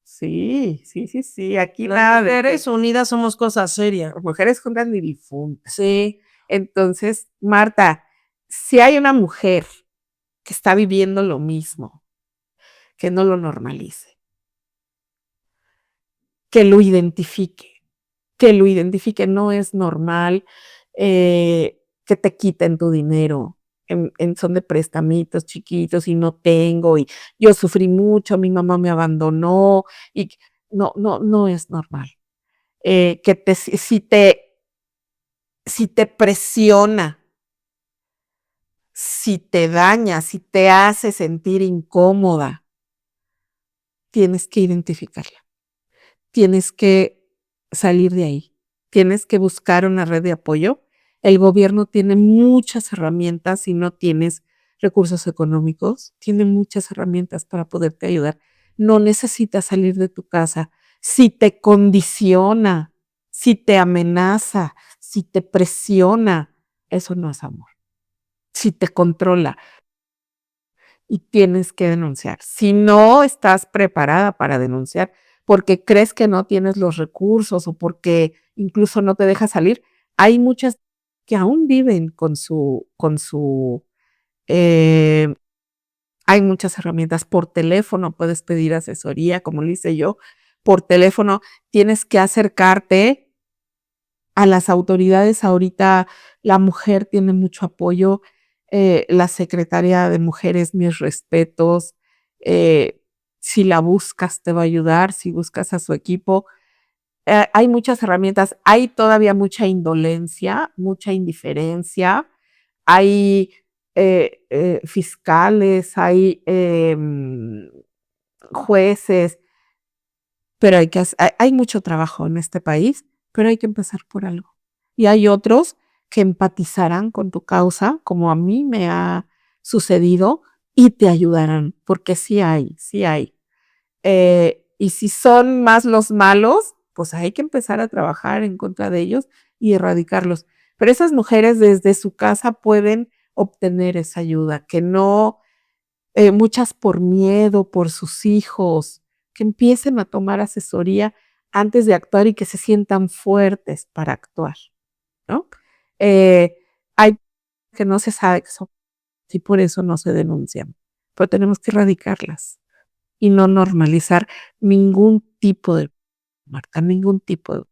Sí, aquí nada Las mujeres unidas somos cosas serias. Las mujeres juntas ni difuntas. Sí. Entonces, Marta, si hay una mujer que está viviendo lo mismo, que no lo normalice, que lo identifique, no es normal que te quiten tu dinero. Son de prestamitos chiquitos y no tengo, y yo sufrí mucho, mi mamá me abandonó, y no es normal. Si te presiona, si te daña, si te hace sentir incómoda, tienes que identificarla. Tienes que salir de ahí. Tienes que buscar una red de apoyo. El gobierno tiene muchas herramientas si no tienes recursos económicos, tiene muchas herramientas para poderte ayudar. No necesitas salir de tu casa. Si te condiciona, si te amenaza, si te presiona, eso no es amor. Si te controla y tienes que denunciar. Si no estás preparada para denunciar porque crees que no tienes los recursos o porque incluso no te deja salir, hay muchas que aún viven eh, hay muchas herramientas. Por teléfono puedes pedir asesoría, como lo hice yo. Por teléfono tienes que acercarte a las autoridades. Ahorita la mujer tiene mucho apoyo. La secretaria de mujeres, mis respetos. Si la buscas, te va a ayudar. Si buscas a su equipo, hay muchas herramientas. Hay todavía mucha indolencia, mucha indiferencia. Hay fiscales, hay jueces, pero hay mucho trabajo en este país, pero hay que empezar por algo. Y hay otros que empatizarán con tu causa, como a mí me ha sucedido, y te ayudarán, porque sí hay, sí hay. Y si son más los malos, pues hay que empezar a trabajar en contra de ellos y erradicarlos. Pero esas mujeres desde su casa pueden obtener esa ayuda, que no, muchas por miedo, por sus hijos, que empiecen a tomar asesoría antes de actuar y que se sientan fuertes para actuar, ¿no? Hay que no se sabe que son, y por eso no se denuncian, pero tenemos que erradicarlas y no normalizar ningún tipo de marca, ningún tipo de